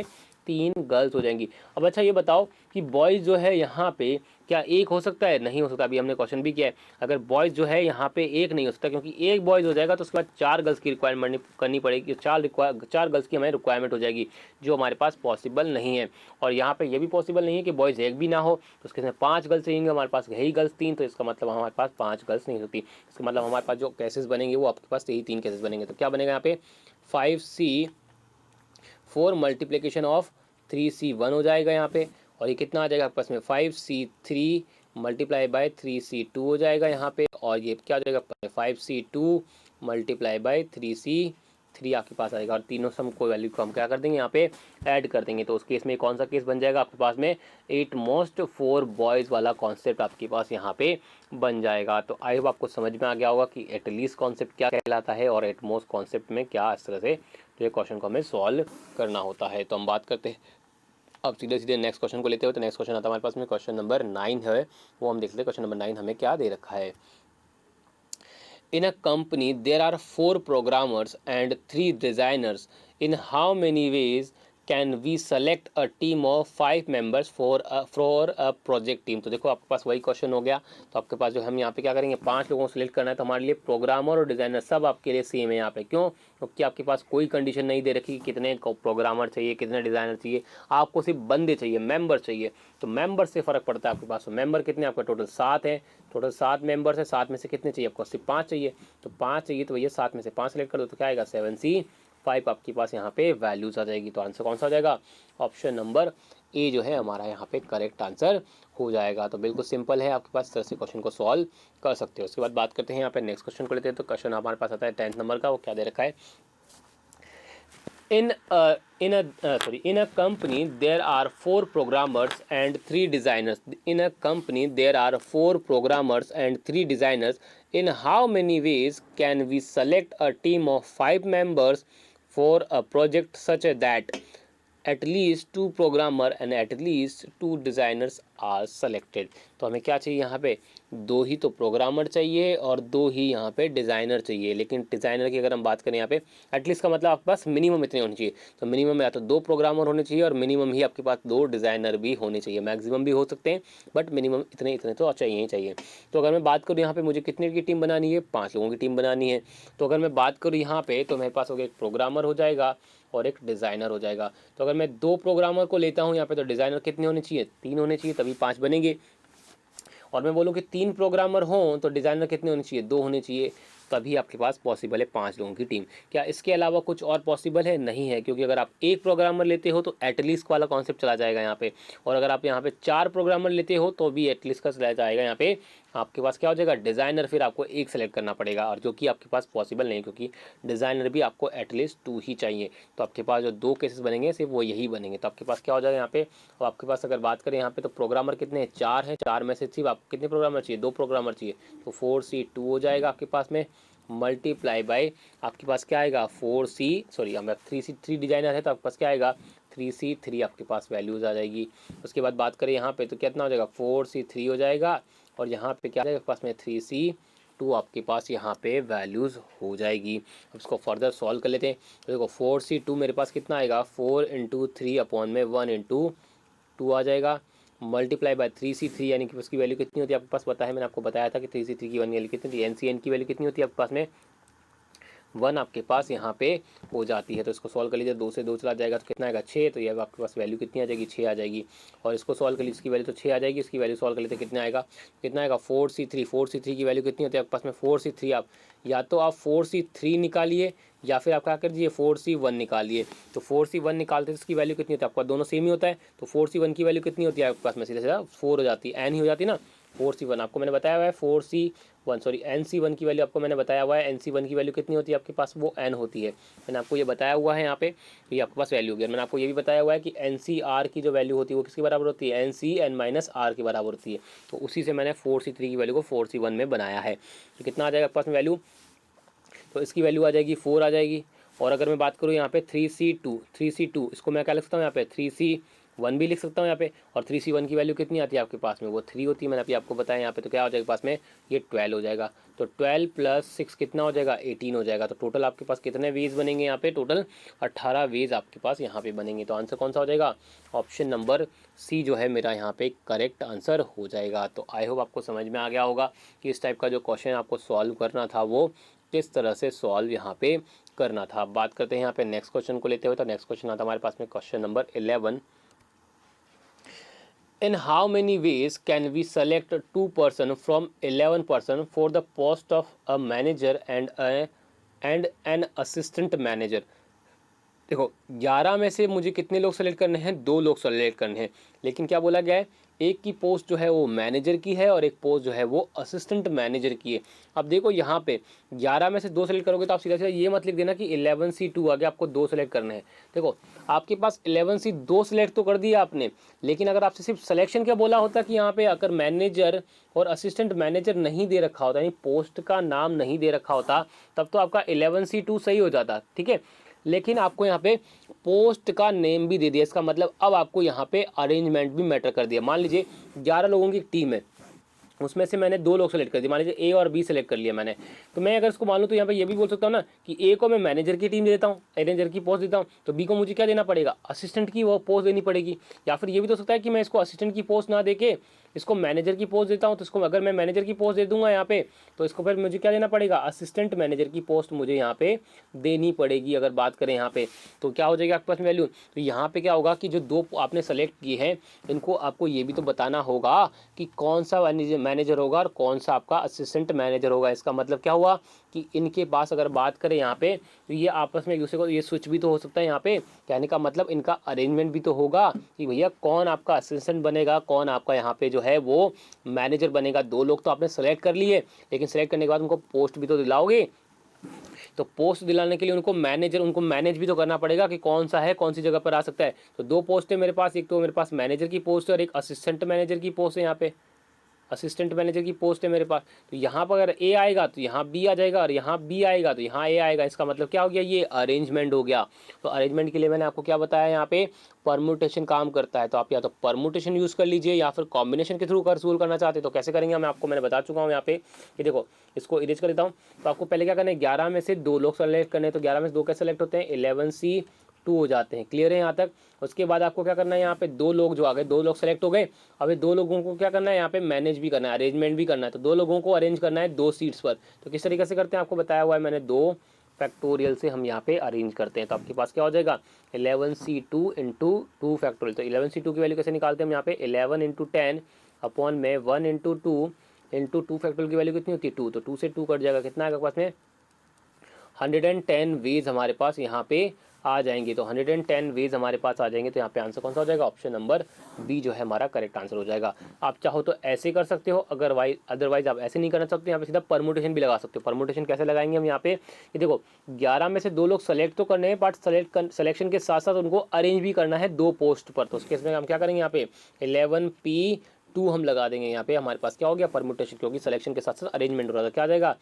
3 गर्ल्स हो जाएंगी। अब अच्छा ये बताओ कि बॉयज़ जो है यहाँ पे क्या एक हो सकता है, नहीं हो सकता। अभी हमने क्वेश्चन भी किया है, अगर बॉयज़ जो है यहाँ पे एक नहीं हो सकता, क्योंकि एक बॉयज़ हो जाएगा तो उसके बाद 4 गर्ल्स की रिक्वायरमेंट करनी पड़ेगी, 4 गर्ल्स की हमें रिक्वायरमेंट हो जाएगी, जो हमारे पास पॉसिबल नहीं है। और यहाँ पे ये भी पॉसिबल नहीं है कि बॉयज़ एक भी ना हो, तो उसके 5 गर्ल्स रहेंगे, हमारे पास यही गर्ल्स 3, तो इसका मतलब हमारे पास 5 गर्ल्स नहीं होती। इसका मतलब हमारे पास जो केसेस बनेंगे वो आपके पास यही 3 केसेस बनेंगे। तो क्या बनेगा यहाँ पे 5C4 मल्टीप्लिकेशन ऑफ 3C1 हो जाएगा यहाँ पे, और ये कितना आ जाएगा आपके पास में 5C3 मल्टीप्लाई बाय 3C2 हो जाएगा यहाँ पे, और ये क्या हो जाएगा 5C2 मल्टीप्लाई बाय 3C3 आपके पास आएगा। और तीनों सम को वैल्यू को हम क्या कर देंगे यहाँ पे ऐड कर देंगे। तो उस केस में कौन सा केस बन जाएगा आपके पास में, 8 मोस्ट 4 बॉयज़ वाला कॉन्सेप्ट आपके पास यहाँ पे बन जाएगा। तो आई होप आपको समझ में आ गया होगा कि एटलीस्ट कॉन्सेप्ट क्या कहलाता है और एट मोस्ट कॉन्सेप्ट में क्या इस तरह से जो क्वेश्चन को हमें सॉल्व करना होता है। तो हम बात करते हैं अब सीधे सीधे नेक्स्ट क्वेश्चन को लेते हुए। तो नेक्स्ट क्वेश्चन आता है हमारे पास में क्वेश्चन नंबर 9 है, वो हम देखते हैं क्वेश्चन नंबर 9 हमें क्या दे रखा है। In a company there are 4 programmers and 3 designers, in how many ways can we select a team of 5 members for a project team. तो देखो आपके पास वही क्वेश्चन हो गया। तो आपके पास जो हम यहाँ पे क्या करेंगे, 5 लोगों को सिलेक्ट करना है, तो हमारे लिए प्रोग्रामर और डिज़ाइनर सब आपके लिए सेम है यहाँ पे। क्यों, क्योंकि आपके पास कोई कंडीशन नहीं दे रखी कि कितने प्रोग्रामर चाहिए, कितने डिज़ाइनर चाहिए, आपको सिर्फ बंदे चाहिए, मेंबर चाहिए। तो मेंबर से फ़र्क पड़ता है आपके पास। तो मेंबर कितने आपका टोटल 7 है, टोटल 7 मेंबर्स है, 7 में से कितने चाहिए आपको, सिर्फ 5 चाहिए। तो 5 चाहिए तो भैया 7 में से 5 सेलेक्ट कर दो, तो क्या आएगा 7C5 आपके पास यहाँ पे वैल्यूज आ जाएगी। तो आंसर कौन सा हो जाएगा, ऑप्शन नंबर ए जो है हमारा यहाँ पे करेक्ट आंसर हो जाएगा। तो बिल्कुल सिंपल है, आपके पास इस तरह से क्वेश्चन को सॉल्व कर सकते हो। उसके बाद बात करते हैं यहाँ पे नेक्स्ट क्वेश्चन को लेते हैं। तो क्वेश्चन हमारे पास आता है 10th नंबर का, वो क्या दे रखा है, in a company there are 4 programmers and 3 designers. In a company there are 4 programmers and 3 designers, in how many ways can we select a team of 5 members for a project such that at least 2 programmer and at least 2 designers are selected। तो हमें क्या चाहिए यहाँ पे, दो ही तो programmer चाहिए और दो ही यहाँ पे डिज़ाइनर चाहिए। लेकिन डिज़ाइनर की अगर हम बात करें यहाँ पे एटलीस्ट का मतलब आपके पास मिनिमम इतने होने चाहिए। तो मिनिमम या तो दो प्रोग्रामर होने चाहिए और मिनिमम ही आपके पास दो डिज़ाइनर भी होने चाहिए। मैक्सिमम भी हो सकते हैं बट मिनिमम इतने इतने तो चाहिए ही चाहिए। तो अगर मैं बात करूँ यहाँ पे मुझे कितने की टीम बनानी है, 5 लोगों की टीम बनानी है। तो अगर मैं बात करूँ यहाँ पे तो मेरे पास हो गया एक प्रोग्रामर हो जाएगा और एक डिज़ाइनर हो जाएगा। तो अगर मैं दो प्रोग्रामर को लेता हूँ यहाँ पे तो डिज़ाइनर कितने होने चाहिए, 3 होने चाहिए, तभी 5 बनेंगे। और मैं बोलूँ कि 3 प्रोग्रामर हों तो डिज़ाइनर कितने होने चाहिए, 2 होने चाहिए, तभी आपके पास पॉसिबल है 5 लोगों की टीम। क्या इसके अलावा कुछ और पॉसिबल है? नहीं है, क्योंकि अगर आप एक प्रोग्रामर लेते हो तो एटलीस्ट वाला कॉन्सेप्ट चला जाएगा यहाँ पे। और अगर आप यहाँ पे 4 प्रोग्रामर लेते हो तो भी एटलीस्ट का चला जाएगा। यहाँ पे आपके पास क्या हो जाएगा, डिज़ाइनर फिर आपको एक सेलेक्ट करना पड़ेगा, और जो कि आपके पास पॉसिबल नहीं है क्योंकि डिज़ाइनर भी आपको एटलीस्ट 2 ही चाहिए। तो आपके पास जो 2 केसेस बनेंगे सिर्फ वो यही बनेंगे। तो आपके पास क्या हो जाएगा यहाँ पे, और आपके पास अगर बात करें यहाँ पे तो प्रोग्रामर कितने हैं, 4 हैं। 4 में से सिर्फ आपको कितने प्रोग्रामर चाहिए, 2 प्रोग्रामर चाहिए। तो 4C2 हो जाएगा आपके पास में, मल्टीप्लाई बाय आपके पास क्या आएगा 3 डिजाइनर है तो आपके पास क्या आएगा 3C3 आपके पास वैल्यूज़ आ जाएगी। उसके बाद बात करें यहाँ पे तो कितना हो जाएगा 4C3 हो जाएगा, और यहाँ पे क्या आएगा पास में 3C2 आपके पास यहाँ पे वैल्यूज़ हो जाएगी। अब इसको फर्दर सॉल्व कर लेते हैं। तो देखो 4C2 मेरे पास कितना आएगा 4 × 3/1 आ जाएगा, मल्टीप्लाई बाय 3C3 यानी कि उसकी वैल्यू कितनी होती है आपके पास पता है, मैंने आपको बताया था कि 3C3 की वैल्यू कितनी थी, NCN की वैल्यू कितनी होती है आपके पास में 1 आपके पास यहाँ पे हो जाती है। तो इसको सॉल्व कर लीजिए, 2 से 2 चला जाएगा तो कितना आएगा 6, तो ये आपके पास वैल्यू कितनी आ जाएगी 6 आ जाएगी। और इसको सॉल्व कर लीजिए, इसकी वैल्यू तो 6 आ जाएगी, इसकी वैल्यू सॉल्व कर लेते कितना आएगा 4C3 की वैल्यू कितनी होती है आपके पास में 4C3 आप या तो आप 4C3 निकालिए या फिर आप क्या कर दीजिए 4C1 निकालिए। तो 4C1 निकालते हैं तो इसकी वैल्यू कितनी होती है आपका, दोनों सेम ही होता है। तो 4C1 की वैल्यू कितनी होती है आपके पास में सीधा सीधा 4 हो जाती है, एन ही हो जाती है ना। 4C1 आपको मैंने बताया हुआ है, NC1 की वैल्यू आपको मैंने बताया हुआ है, NC1 की वैल्यू कितनी होती है आपके पास, वो n होती है। मैंने आपको ये बताया हुआ है यहाँ पे, ये आपके पास वैल्यू होगी। मैंने आपको ये भी बताया हुआ है कि NCR की जो वैल्यू होती है वो किसके बराबर होती है, NCN-R के बराबर होती है। तो उसी से मैंने 4C3 की वैल्यू को 4C1 में बनाया है। तो कितना आ जाएगा आपके पास में वैल्यू, तो इसकी वैल्यू आ जाएगी 4 आ जाएगी। और अगर मैं बात करूँ यहाँ पे 3C2 इसको मैं क्या लिख सकता हूँ यहाँ पे 3C1 भी लिख सकता हूँ यहाँ पे। और 3C1 की वैल्यू कितनी आती है आपके पास में, वो 3 होती है, मैंने अभी आपको बताया यहाँ पे। तो क्या हो जाएगा पास में ये 12 हो जाएगा। तो 12 + 6 कितना हो जाएगा 18 हो जाएगा। तो टोटल आपके पास कितने वेज बनेंगे यहाँ पे, टोटल 18 वेज आपके पास यहाँ पे बनेंगे। तो आंसर कौन सा हो जाएगा, ऑप्शन नंबर सी जो है मेरा यहाँ पे करेक्ट आंसर हो जाएगा। तो आई होप आपको समझ में आ गया होगा कि इस टाइप का जो क्वेश्चन आपको सॉल्व करना था वो किस तरह से सॉल्व यहाँ पे करना था। बात करते हैं यहाँ पे नेक्स्ट क्वेश्चन को लेते हुए। तो नेक्स्ट क्वेश्चन आता है हमारे पास में question number 11। In how many ways can we select 2 person from 11 person for the post of a manager and an assistant manager? देखो 11 में से मुझे कितने लोग सेलेक्ट करने हैं, 2 लोग सेलेक्ट करने हैं। लेकिन क्या बोला गया है, एक की पोस्ट जो है वो मैनेजर की है और एक पोस्ट जो है वो असिस्टेंट मैनेजर की है। अब देखो यहाँ पे 11 में से 2 सेलेक्ट करोगे तो आप सीधा सीधा ये मत लिख देना कि 11C2 आगे आपको 2 सेलेक्ट करने हैं। देखो आपके पास 11C 2 सेलेक्ट तो कर दिया आपने, लेकिन अगर आपसे सिर्फ सिलेक्शन क्या बोला होता कि यहाँ पे अगर मैनेजर और असिस्टेंट मैनेजर नहीं दे रखा होता, यानी पोस्ट का नाम नहीं दे रखा होता, तब तो आपका 11C2 सही हो जाता, ठीक है। लेकिन आपको यहाँ पे पोस्ट का नेम भी दे दिया, इसका मतलब अब आपको यहाँ पे अरेंजमेंट भी मैटर कर दिया। मान लीजिए 11 लोगों की टीम है, उसमें से मैंने 2 लोग सेलेक्ट कर दिए, मान लीजिए ए और बी सेलेक्ट कर लिया मैंने। तो मैं अगर इसको मान लूँ तो यहाँ पे ये भी बोल सकता हूँ ना कि ए को मैं मैनेजर की टीम देता हूँ, मैनेजर की पोस्ट देता हूँ, तो बी को मुझे क्या देना पड़ेगा, असिस्टेंट की वो पोस्ट देनी पड़ेगी। या फिर ये भी तो सकता है कि मैं इसको असिस्टेंट की पोस्ट ना देके इसको मैनेजर की पोस्ट देता हूँ, तो इसको अगर मैं मैनेजर की पोस्ट दे दूंगा यहाँ पे तो इसको फिर मुझे क्या देना पड़ेगा, असिस्टेंट मैनेजर की पोस्ट मुझे यहाँ पे देनी पड़ेगी। अगर बात करें यहाँ पे तो क्या हो जाएगा आपके पास वैल्यू, तो यहाँ पे क्या होगा कि जो 2 आपने सेलेक्ट किए हैं इनको आपको ये भी तो बताना होगा कि कौन सा मैनेजर होगा और कौन सा आपका असिस्टेंट मैनेजर होगा। इसका मतलब क्या हुआ कि इनके पास अगर बात करें यहाँ पे तो ये आपस में एक दूसरे को ये स्विच भी तो हो सकता है। यहाँ पे कहने का मतलब इनका अरेंजमेंट भी तो होगा कि भैया कौन आपका असिस्टेंट बनेगा, कौन आपका यहाँ पे जो है वो मैनेजर बनेगा। 2 लोग तो आपने सेलेक्ट कर लिए, लेकिन सेलेक्ट करने के बाद उनको पोस्ट भी तो दिलाओगे। तो पोस्ट दिलाने के लिए उनको मैनेज भी तो करना पड़ेगा कि कौन सा है, कौन सी जगह पर आ सकता है। तो 2 पोस्ट है मेरे पास, एक तो मेरे पास मैनेजर की पोस्ट है और एक असिस्टेंट मैनेजर की पोस्ट है यहाँ पे। असिस्टेंट मैनेजर की पोस्ट है मेरे पास, तो यहाँ पर अगर ए आएगा तो यहाँ बी आ जाएगा, और यहाँ बी आएगा तो यहाँ ए आएगा। इसका मतलब क्या हो गया, ये अरेंजमेंट हो गया। तो अरेंजमेंट के लिए मैंने आपको क्या बताया, यहाँ पे परमुटेशन काम करता है। तो आप या तो परमुटेशन यूज़ कर लीजिए या फिर कॉम्बिनेशन के थ्रू कर सोल्व करना चाहते तो कैसे करेंगे, मैंने बता चुका हूँ यहाँ पे। कि देखो इसको इरेज कर देता हूँ। तो आपको पहले क्या करना है, 11 में से 2 लोग सेलेक्ट करने हैं। तो 11 में से 2 कैसे सेलेक्ट होते हैं, 11C2 हो जाते हैं। क्लियर है यहाँ तक। उसके बाद आपको क्या करना है, यहाँ पे 2 लोग जो आ गए, 2 लोग सेलेक्ट हो गए। अब ये 2 लोगों को क्या करना है, यहाँ पे मैनेज भी करना है, अरेंजमेंट भी करना है। तो 2 लोगों को अरेंज करना है 2 सीट्स पर। तो किस तरीके से करते हैं आपको बताया हुआ है मैंने, 2 फैक्टोरियल से हम यहाँ पे अरेंज करते हैं। तो आपके पास क्या हो जाएगा, 11C2 इंटू 2 फैक्टोरियल। तो 11C2 की वैल्यू कैसे निकालते हैं हम यहाँ पे, 11 इंटू 10 अपॉन में 1 इंटू 2 इंटू 2 फैक्टोरियल की वैल्यू कितनी होती है 2। तो 2 से 2 कट जाएगा, कितना आएगा पास में 110 वेज हमारे पास यहाँ पे आ जाएंगे। तो 110 वेज हमारे पास आ जाएंगे। तो यहाँ पे आंसर कौन सा हो जाएगा, ऑप्शन नंबर बी जो है हमारा करेक्ट आंसर हो जाएगा। आप चाहो तो ऐसे कर सकते हो, अदरवाइज आप ऐसे नहीं करना चाहते, यहाँ पे सीधा परमुटेशन भी लगा सकते हो। परमुटेशन कैसे लगाएंगे हम यहाँ पे, कि देखो 11 में से 2 लोग सेलेक्ट तो करने हैं, बट सिलेक्शन के साथ साथ उनको अरेंज भी करना है 2 पोस्ट पर। तो उसके इसमें हम क्या करेंगे, यहाँ पे 11P2 हम लगा देंगे। यहाँ पे हमारे पास क्या हो गया, परमुटेशन, क्योंकि सिलेक्शन के साथ साथ अरेंजमेंट हो रहा था। क्या आ जाएगा,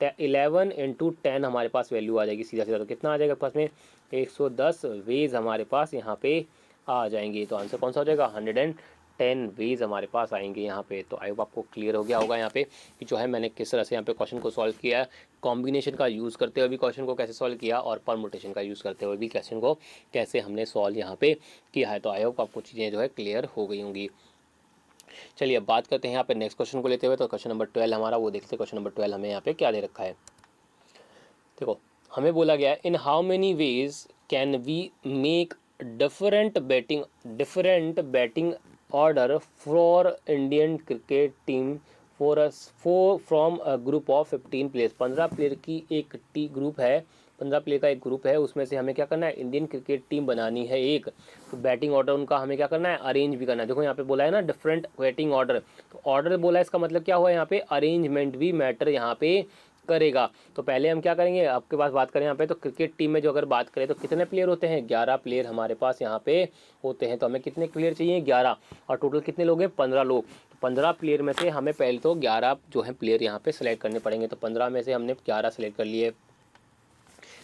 11 इंटू 10 हमारे पास वैल्यू आ जाएगी सीधा सीधा। तो कितना आ जाएगा पास में 110 वेज हमारे पास यहाँ पे आ जाएंगे। तो आंसर कौन सा हो जाएगा, 110 वेज हमारे पास आएंगे यहाँ पे। तो आई होप आपको क्लियर हो गया होगा यहाँ पे कि जो है मैंने किस तरह से यहाँ पे क्वेश्चन को सॉल्व किया है, कॉम्बिनेशन का यूज़ करते हुए भी क्वेश्चन को कैसे सॉल्व किया, और परमुटेशन का यूज़ करते हुए भी क्वेश्चन को कैसे हमने सॉल्व यहाँ पे किया है। तो आई होप आपको चीज़ें जो है क्लियर हो गई होंगी। चलिए अब बात करते हैं यहाँ पे नेक्स्ट क्वेश्चन को लेते हुए। तो क्वेश्चन नंबर 12 हमारा, वो देखते हैं क्वेश्चन नंबर 12 हमें यहाँ पे क्या दे रखा है। देखो हमें बोला गया है, in how many ways can we make different batting order for Indian cricket team four from a group of 15 players. 15 player की एक ग्रुप है, 15 प्लेयर का एक ग्रुप है, उसमें से हमें क्या करना है, इंडियन क्रिकेट टीम बनानी है एक। तो बैटिंग ऑर्डर उनका हमें क्या करना है, अरेंज भी करना है। देखो यहाँ पे बोला है ना डिफरेंट बैटिंग ऑर्डर, तो ऑर्डर बोला है, इसका मतलब क्या हुआ यहाँ पे, अरेंजमेंट भी मैटर यहाँ पे करेगा। तो पहले हम क्या करेंगे, आपके पास बात करें यहाँ पे, तो क्रिकेट टीम में जो अगर बात करें तो कितने प्लेयर होते हैं, 11 प्लेयर हमारे पास यहाँ पे होते हैं। तो हमें कितने प्लेयर चाहिए, 11, और टोटल कितने लोग हैं, 15 लोग। तो 15 प्लेयर में से हमें पहले तो 11 जो है प्लेयर यहाँ पे सेलेक्ट करने पड़ेंगे। तो 15 में से हमने 11 सेलेक्ट कर लिए,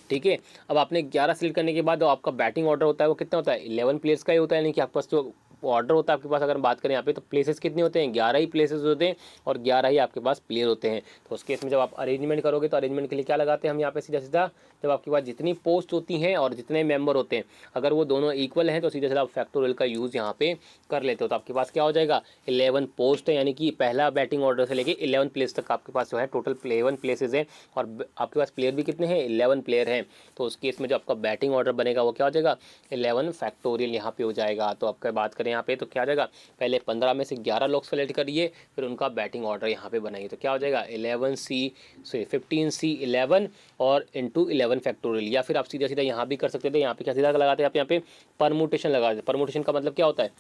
ठीक है। अब आपने 11 सेलेक्ट करने के बाद जो आपका बैटिंग ऑर्डर होता है वो कितना होता है, 11 प्लेयर्स का ही होता है। यानी कि आपके पास जो ऑर्डर होता है आपके पास, अगर बात करें यहाँ पे, तो प्लेसेस कितने होते हैं, 11 ही प्लेसेस होते हैं, और 11 ही आपके पास प्लेयर होते हैं। तो उस केस में जब आप अरेंजमेंट करोगे तो अरेंजमेंट के लिए क्या लगाते हैं हम यहाँ पे, सीधा सीधा जब आपके पास जितनी पोस्ट होती हैं और जितने मेंबर होते हैं, अगर वो दोनों इक्वल हैं तो सीधा सीधा आप फैक्टोरियल का यूज़ यहाँ पे कर लेते हो। तो आपके पास क्या हो जाएगा, 11 पोस्ट है, यानी कि पहला बैटिंग ऑर्डर से लेके 11 प्लेस तक आपके पास जो है टोटल 11 प्लेसेज हैं, और आपके पास प्लेयर भी कितने हैं, 11 प्लेयर हैं। तो उस केस में जो आपका बैटिंग ऑर्डर बनेगा वो क्या हो जाएगा, 11 फैक्टोरियल यहाँ पे हो जाएगा। तो आपका बात करें यहाँ पे तो क्या हो जाएगा, पहले 15 में से 11 लोग सेलेक्ट करिए, फिर उनका बैटिंग ऑर्डर यहाँ पे बनाइए। तो क्या हो जाएगा, 15C11 और इंटू 11 फैक्टोरियल। या फिर आप सीधा सीधा यहाँ भी कर सकते थे, यहाँ पे क्या सीधा लगाते हैं आप, यहाँ पे परमुटेशन लगा देते। परमुटेशन का मतलब क्या होता है,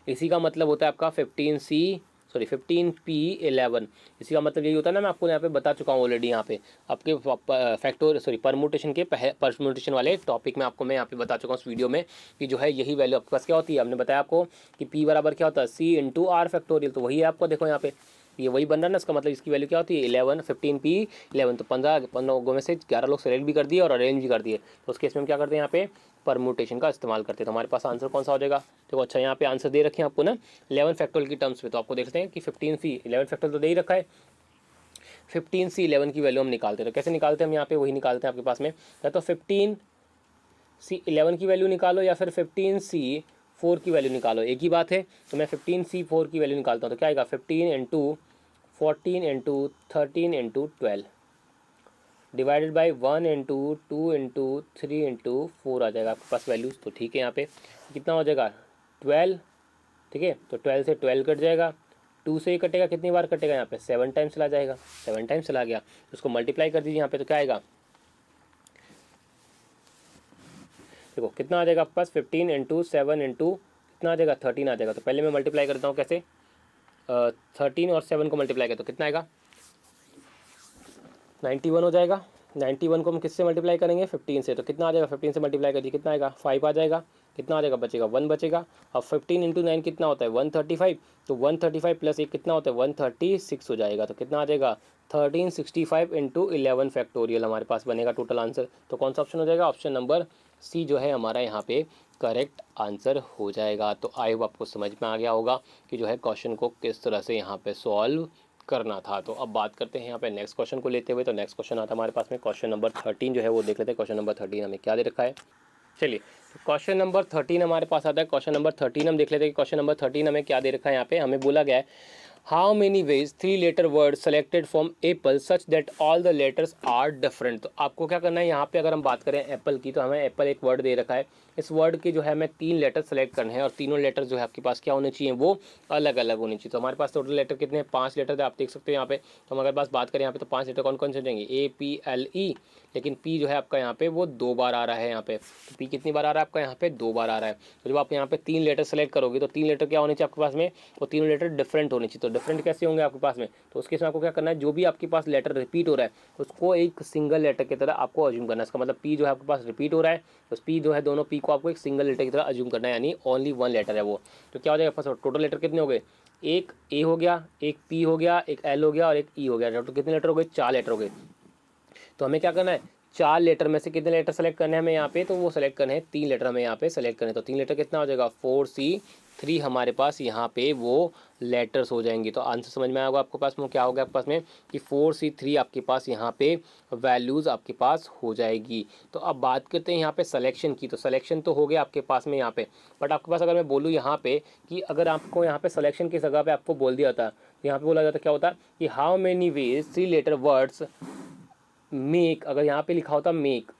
इसी का मतलब होता है आपका 15P11। इसी का मतलब यही होता है ना, मैं आपको यहाँ पे बता चुका हूँ ऑलरेडी। यहाँ पे आपके परमुटेशन के परमुटेशन वाले टॉपिक में आपको मैं यहाँ पे बता चुका हूँ उस वीडियो में, कि जो है यही वैल्यू आपके पास क्या होती है। हमने बताया आपको कि P बराबर क्या होता है, C इंटू R फैक्टोरियल। तो वही है आपको, देखो यहाँ पे ये वही बन रहा है ना, इसका मतलब इसकी वैल्यू क्या होती है, 11 15P11। तो 15 लोगों में से 11 लोग सेलेक्ट भी कर दिए और अरेंज भी कर दिए। तो उस केस में हम क्या करते हैं, यहाँ पे परमुटेशन का इस्तेमाल करते हैं। तो हमारे पास आंसर कौन सा हो जाएगा, देखो अच्छा यहाँ पे आंसर दे रखे हैं आपको ना 11 फैक्टोरियल की टर्म्स में। तो आपको देखते हैं कि 15C11 फैक्टोरियल तो दे ही रखा है, 15C11 की वैल्यू हम निकालते हैं। तो कैसे निकालते हैं हम, यहाँ पे वही निकालते हैं आपके पास में, या तो 15C11 की वैल्यू निकालो या फिर 15C4 की वैल्यू निकालो, एक ही बात है। तो मैं 15C4 की वैल्यू निकालता हूँ। तो क्या आएगा, 15 into 14 into 13 into 12 divided by 1 into 2 into 3 into 4 आ जाएगा आपके पास वैल्यूज़। तो ठीक है, यहाँ पे कितना हो जाएगा 12, ठीक है। तो 12 से 12 कट जाएगा, 2 से ही कटेगा, कितनी बार कटेगा, यहाँ पे 7 टाइम्स चला जाएगा, 7 टाइम्स चला गया। तो उसको मल्टीप्लाई कर दीजिए यहाँ पे, तो क्या आएगा, देखो कितना आ जाएगा आपके पास, 15 इंटू 7 इंटू कितना आ जाएगा, 13 आ जाएगा। तो पहले मैं मल्टीप्लाई करता हूँ कैसे, 13 और 7 को मल्टीप्लाई करता हूँ, कितना आएगा 91 हो जाएगा। 91 को हम किससे मल्टीप्लाई करेंगे, 15 से। तो कितना आ जाएगा, 15 से मल्टीप्लाई करिए, कितना आएगा 5 आ जाएगा। कितना आ जाएगा, बचेगा 1 बचेगा। अब 15 इंटू 9 कितना होता है 135, तो 135 प्लस 1 कितना होता है 136 हो जाएगा। तो कितना आ जाएगा 1365 इंटू 11 फैक्टोरियल हमारे पास बनेगा टोटल आंसर। तो कौन सा ऑप्शन हो जाएगा, ऑप्शन नंबर सी जो है हमारा यहाँ पे करेक्ट आंसर हो जाएगा। तो आई होप आपको समझ में आ गया होगा कि जो है क्वेश्चन को किस तरह से यहाँ पे सॉल्व करना था। तो अब बात करते हैं यहाँ पे नेक्स्ट क्वेश्चन को लेते हुए। तो नेक्स्ट क्वेश्चन आता है हमारे पास में क्वेश्चन नंबर 13 जो है वो देख लेते हैं। क्वेश्चन नंबर 13 हमें क्या दे रखा है, चलिए क्वेश्चन नंबर 13 हमारे पास आता है। क्वेश्चन नंबर 13 हम देख लेते हैं कि क्वेश्चन नंबर 13 हमें क्या दे रखा है। यहाँ पे हमें बोला गया है how many ways 3-letter word selected from apple such that all the letters are different. तो आपको क्या करना है यहाँ पे, अगर हम बात करें एप्पल की, तो हमें एप्पल एक वर्ड दे रखा है, इस वर्ड के जो है हमें 3 लेटर सेलेक्ट करने हैं और तीनों लेटर जो है आपके पास क्या होने चाहिए, वो अलग अलग होने चाहिए। तो हमारे पास टोटल लेटर कितने हैं, 5 लेटर आप देख सकते हो यहाँ पे। तो हम अगर पास बात करें यहाँ पे तो 5 लेटर कौन कौन से जाएंगे, APLE, लेकिन पी जो है आपका यहाँ पे वो 2 बार आ रहा है यहाँ पे। तो पी कितनी बार आ रहा है आपका यहाँ पे 2 बार आ रहा है। तो जब आप यहाँ पे 3 लेटर सेलेक्ट करोगे तो 3 लेटर क्या होने चाहिए आपके पास में, वो तीनों लेटर डिफरेंट होने चाहिए। तो डिफरेंट कैसे होंगे आपके पास में, तो उसके साथ आपको क्या करना है, जो भी आपके पास लेटर रिपीट हो रहा है उसको एक सिंगल लेटर की तरह आपको अज्यूम करना है। इसका मतलब पी जो है आपके पास रिपीट हो रहा है, उस पी जो है दोनों पी को आपको एक सिंगल लेटर की तरह अज्यूम करना है, यानी ओनली 1 लेटर है वो। तो क्या हो जाएगा फर्स्ट टोटल लेटर कितने हो गए, एक ए हो गया, एक पी हो गया, एक एल हो गया और एक ई हो गया। टोटल कितने लेटर हो गए, 4 लेटर हो गए। तो हमें क्या करना है, 4 लेटर में से कितने लेटर सेलेक्ट करने हैं हमें यहाँ पे, तो वो सेलेक्ट करने हैं 3 लेटर हमें यहाँ पे सेलेक्ट करने हैं। तो 3 लेटर कितना हो जाएगा 4C3 हमारे पास यहाँ पे वो लेटर्स हो जाएंगी। तो आंसर समझ में आएगा आपके पास में क्या होगा आपके पास में कि 4C3 आपके पास यहाँ पे वैल्यूज़ आपके पास हो जाएगी। तो अब बात करते हैं यहाँ पे सिलेक्शन की। तो सिलेक्शन तो हो गया आपके पास में यहाँ पे, बट आपके पास अगर मैं बोलूँ यहाँ पे कि अगर आपको यहाँ पे सिलेक्शन की जगह पे आपको बोल दिया था, यहाँ पे बोला जाता क्या होता कि how many ways 3-letter words make, अगर यहाँ पे लिखा होता मेक,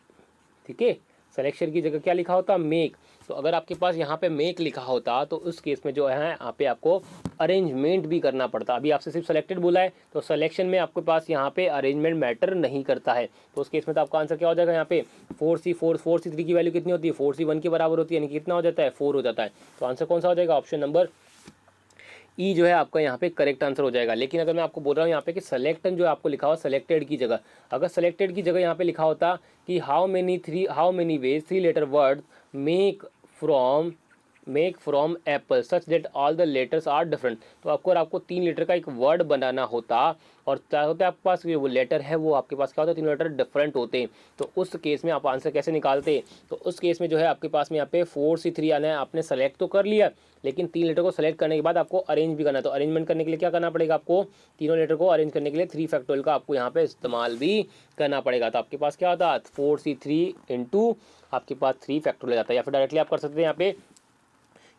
ठीक है, सिलेक्शन की जगह क्या लिखा होता मेक। तो अगर आपके पास यहाँ पे मेक लिखा होता तो उस केस में जो है यहाँ पे आपको अरेंजमेंट भी करना पड़ता। अभी आपसे सिर्फ सेलेक्टेड बोला है, तो सिलेक्शन में आपके पास यहाँ पे अरेंजमेंट मैटर नहीं करता है। तो उस केस में तो आपका आंसर क्या हो जाएगा यहाँ पे 4C3 की वैल्यू कितनी होती है 4C1 के बराबर होती है, यानी कितना हो जाता है 4 हो जाता है। तो आंसर कौन सा हो जाएगा, ऑप्शन नंबर ई जो है आपका यहाँ पे करेक्ट आंसर हो जाएगा। लेकिन अगर मैं आपको बोल रहा हूँ यहाँ पे कि सेलेक्टन जो आपको लिखा हुआ सेलेक्टेड की जगह, अगर सेलेक्टेड की जगह यहाँ पे लिखा होता कि how many ways 3-letter word make from apple such that all the letters are different, तो आपको 3 लेटर का एक वर्ड बनाना होता और क्या होता है आपके पास वो लेटर है वो आपके पास क्या होता है 3 लेटर डिफरेंट होते हैं। तो उस केस में आप आंसर कैसे निकालते, तो उस केस में जो है आपके पास में यहाँ पे 4C3 आना है। आपने सेलेक्ट तो कर लिया, लेकिन 3 लेटर को सेलेक्ट करने के बाद आपको अरेंज भी करना है। तो अरेंजमेंट करने के लिए क्या करना पड़ेगा आपको, तीनों लेटर को अरेंज करने के लिए 3 फैक्टोरियल का आपको यहाँ पे इस्तेमाल भी करना पड़ेगा। तो आपके पास क्या होता है 4C3 इंटू आपके पास 3 फैक्टोरियल आता है, या फिर डायरेक्टली आप कर सकते हैं यहाँ पे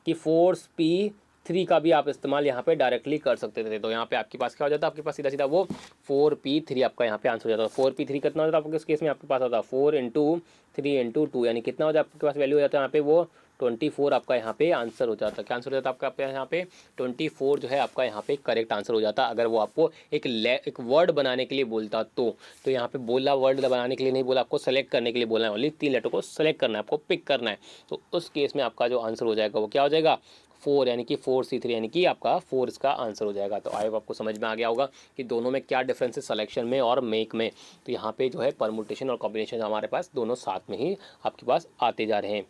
कि 4P3 का भी आप इस्तेमाल यहाँ पे डायरेक्टली कर सकते थे। तो यहाँ पे आपके पास क्या हो जाता है, आपके पास सीधा सीधा वो 4P3 आपका यहाँ पे आंसर हो जाता है। 4P3 कितना हो जाता है आपके इस केस में, आपके पास होता है 4 इंटू 3 इंटू 2, यानी कितना हो जाता है आपके पास वैल्यू हो जाता है यहाँ पे वो 24 आपका यहाँ पे आंसर हो जाता है। क्या आंसर हो जाता है आपका यहाँ पे 24 जो है आपका यहाँ पे करेक्ट आंसर हो जाता है। अगर वो आपको एक वर्ड बनाने के लिए बोलता तो यहाँ पे बोला वर्ड बनाने के लिए नहीं बोला, आपको सेलेक्ट करने के लिए बोला है, ओनली 3 लेटर को सेलेक्ट करना है, आपको पिक करना है। तो उस केस में आपका जो आंसर हो जाएगा वो क्या हो जाएगा 4, यानी कि 4C3 यानी कि आपका 4 इसका आंसर हो जाएगा। तो आई होप आपको समझ में आ गया होगा कि दोनों में क्या डिफरेंस है सिलेक्शन में और मेक में। तो यहाँ पे जो है परमुटेशन और कॉम्बिनेशन हमारे पास दोनों साथ में ही आपके पास आते जा रहे हैं।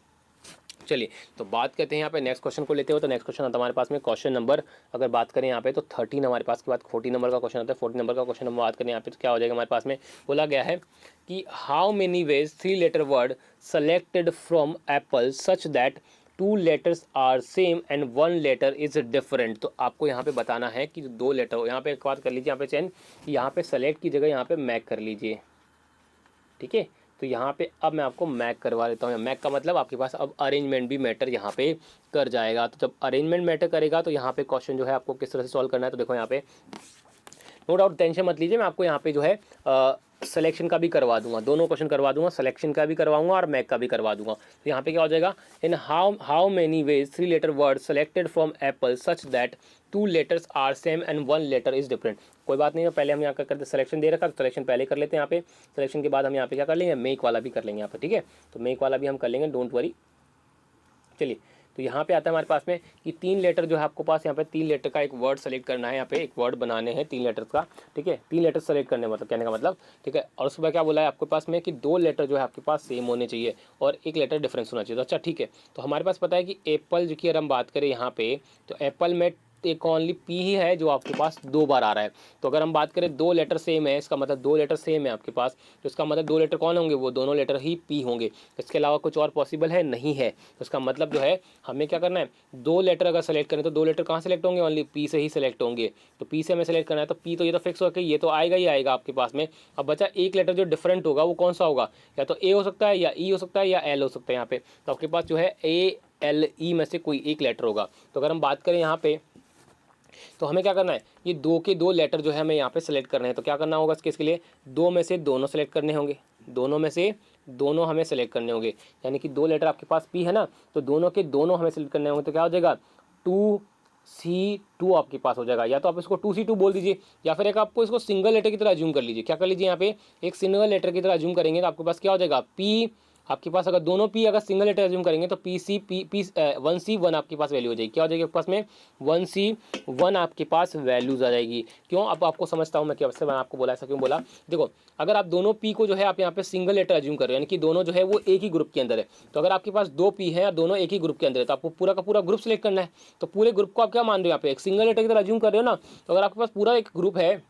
चलिए तो बात करते हैं यहाँ पे नेक्स्ट क्वेश्चन को लेते हो। तो नेक्स्ट क्वेश्चन आता है हमारे पास में क्वेश्चन नंबर, अगर बात करें यहाँ पे तो 13 हमारे पास के बाद 14 नंबर का क्वेश्चन आता है। 14 नंबर का क्वेश्चन हम बात करें यहाँ पे तो क्या हो जाएगा हमारे पास में, बोला गया है कि how many ways 3-letter word selected from apple such that 2 letters are same and 1 letter is different. तो आपको यहाँ पे बताना है कि 2 लेटर हो, यहाँ पे एक बात कर लीजिए यहाँ पे चेंज, यहाँ पे सेलेक्ट की जगह यहाँ पे मैक कर लीजिए, ठीक है। तो यहाँ पे अब मैं आपको मैक करवा देता हूँ। मैक का मतलब आपके पास अब अरेंजमेंट भी मैटर यहाँ पे कर जाएगा। तो जब अरेंजमेंट मैटर करेगा तो यहाँ पे क्वेश्चन जो है आपको किस तरह से सॉल्व करना है। तो देखो यहाँ पे नो डाउट टेंशन मत लीजिए, मैं आपको यहाँ पे जो है सिलेक्शन का भी करवा दूंगा, दोनों क्वेश्चन करवा दूंगा, सिलेक्शन का भी करवाऊंगा और मैक का भी करवा दूंगा। तो यहाँ पे क्या हो जाएगा, in how many ways 3-letter word selected from apple such that 2 letters are same and 1 letter is different. कोई बात नहीं है, पहले हम यहाँ क्या करते हैं, सिलेक्शन दे रखा तो सिलेक्शन पहले कर लेते हैं। यहाँ पे सिलेक्शन के बाद हम यहाँ पे क्या कर लेंगे, मेक वाला भी कर लेंगे यहाँ पे, ठीक है। तो मेक वाला भी हम कर लेंगे, डोंट वरी। चलिए तो यहाँ पे आता है हमारे पास में कि 3 लेटर जो है आपको पास यहाँ पे 3 लेटर का एक वर्ड सेलेक्ट करना है, यहाँ पे एक वर्ड बनाने हैं 3 लेटर्स का, ठीक है, 3 लेटर सेलेक्ट करने मतलब कहने का मतलब, ठीक है। और उसके बाद क्या बोला है आपके पास में कि 2 लेटर जो है आपके पास सेम होने चाहिए और 1 लेटर डिफरेंस होना चाहिए। तो अच्छा ठीक है, तो हमारे पास पता है कि एप्पल जो कि अगर हम बात करें यहाँ पे, तो एप्पल में एक ओनली पी ही है जो आपके पास 2 बार आ रहा है। तो अगर हम बात करें 2 लेटर सेम है, इसका मतलब 2 लेटर सेम है आपके पास, तो इसका मतलब 2 लेटर कौन होंगे, वो दोनों लेटर ही पी होंगे, इसके अलावा कुछ और पॉसिबल है नहीं है। तो इसका मतलब जो है हमें क्या करना है, 2 लेटर अगर सेलेक्ट करें तो 2 लेटर कहाँ सेलेक्ट होंगे, ओनली पी से ही सेलेक्ट होंगे। तो पी से हमें सेलेक्ट करना है, तो पी तो ये तो फिक्स हो गया, ये तो आएगा ही आएगा आपके पास में। अब बचा एक लेटर जो डिफरेंट होगा, वो कौन सा होगा, या तो ए हो सकता है, या ई हो सकता है, या एल हो सकता है। यहाँ पे तो आपके पास जो है ए एल ई में से कोई एक लेटर होगा। तो अगर हम बात करें यहाँ पे, तो हमें क्या करना है, ये 2 के 2 लेटर जो है हमें यहाँ पे सेलेक्ट करने हैं। तो क्या करना होगा इसके लिए, 2 में से दोनों सेलेक्ट करने होंगे, दोनों में से दोनों हमें सेलेक्ट करने होंगे, यानी कि 2 लेटर आपके पास पी है ना, तो दोनों के दोनों हमें सेलेक्ट करने होंगे। तो क्या हो जाएगा, 2C2 आपके पास हो जाएगा, या तो आप इसको 2C2 बोल दीजिए, या फिर एक आपको इसको सिंगल लेटर की तरह अज्यूम कर लीजिए। क्या कर लीजिए, यहाँ पे एक सिंगल लेटर की तरह अज्यूम करेंगे तो आपके पास क्या हो जाएगा, पी आपके पास, अगर दोनों पी अगर सिंगल लेटर अज्यूम करेंगे तो P C P P 1C1 आपके पास वैल्यू हो जाएगी। क्या हो जाएगी आपके पास में, 1C1 आपके पास वैल्यूज आ जाएगी। क्यों, अब आपको समझता हूँ मैं क्या, मैं आपको बोला, ऐसा क्यों बोला। देखो अगर आप दोनों पी को जो है आप यहाँ पे सिंगल लेटर अज्यूम कर रहे हो, यानी कि दोनों जो है वो एक ही ग्रुप के अंदर है। तो अगर आपके पास 2 पी है, दोनों एक ही ग्रुप के अंदर है, तो आपको पूरा का पूरा ग्रुप सेलेक्ट करना है। तो पूरे ग्रुप को आप क्या मान रहे हो, यहाँ पे एक सिंगल लेटर की तरह अज्यूम कर रहे हो ना। तो अगर आपके पास पूरा एक ग्रुप है,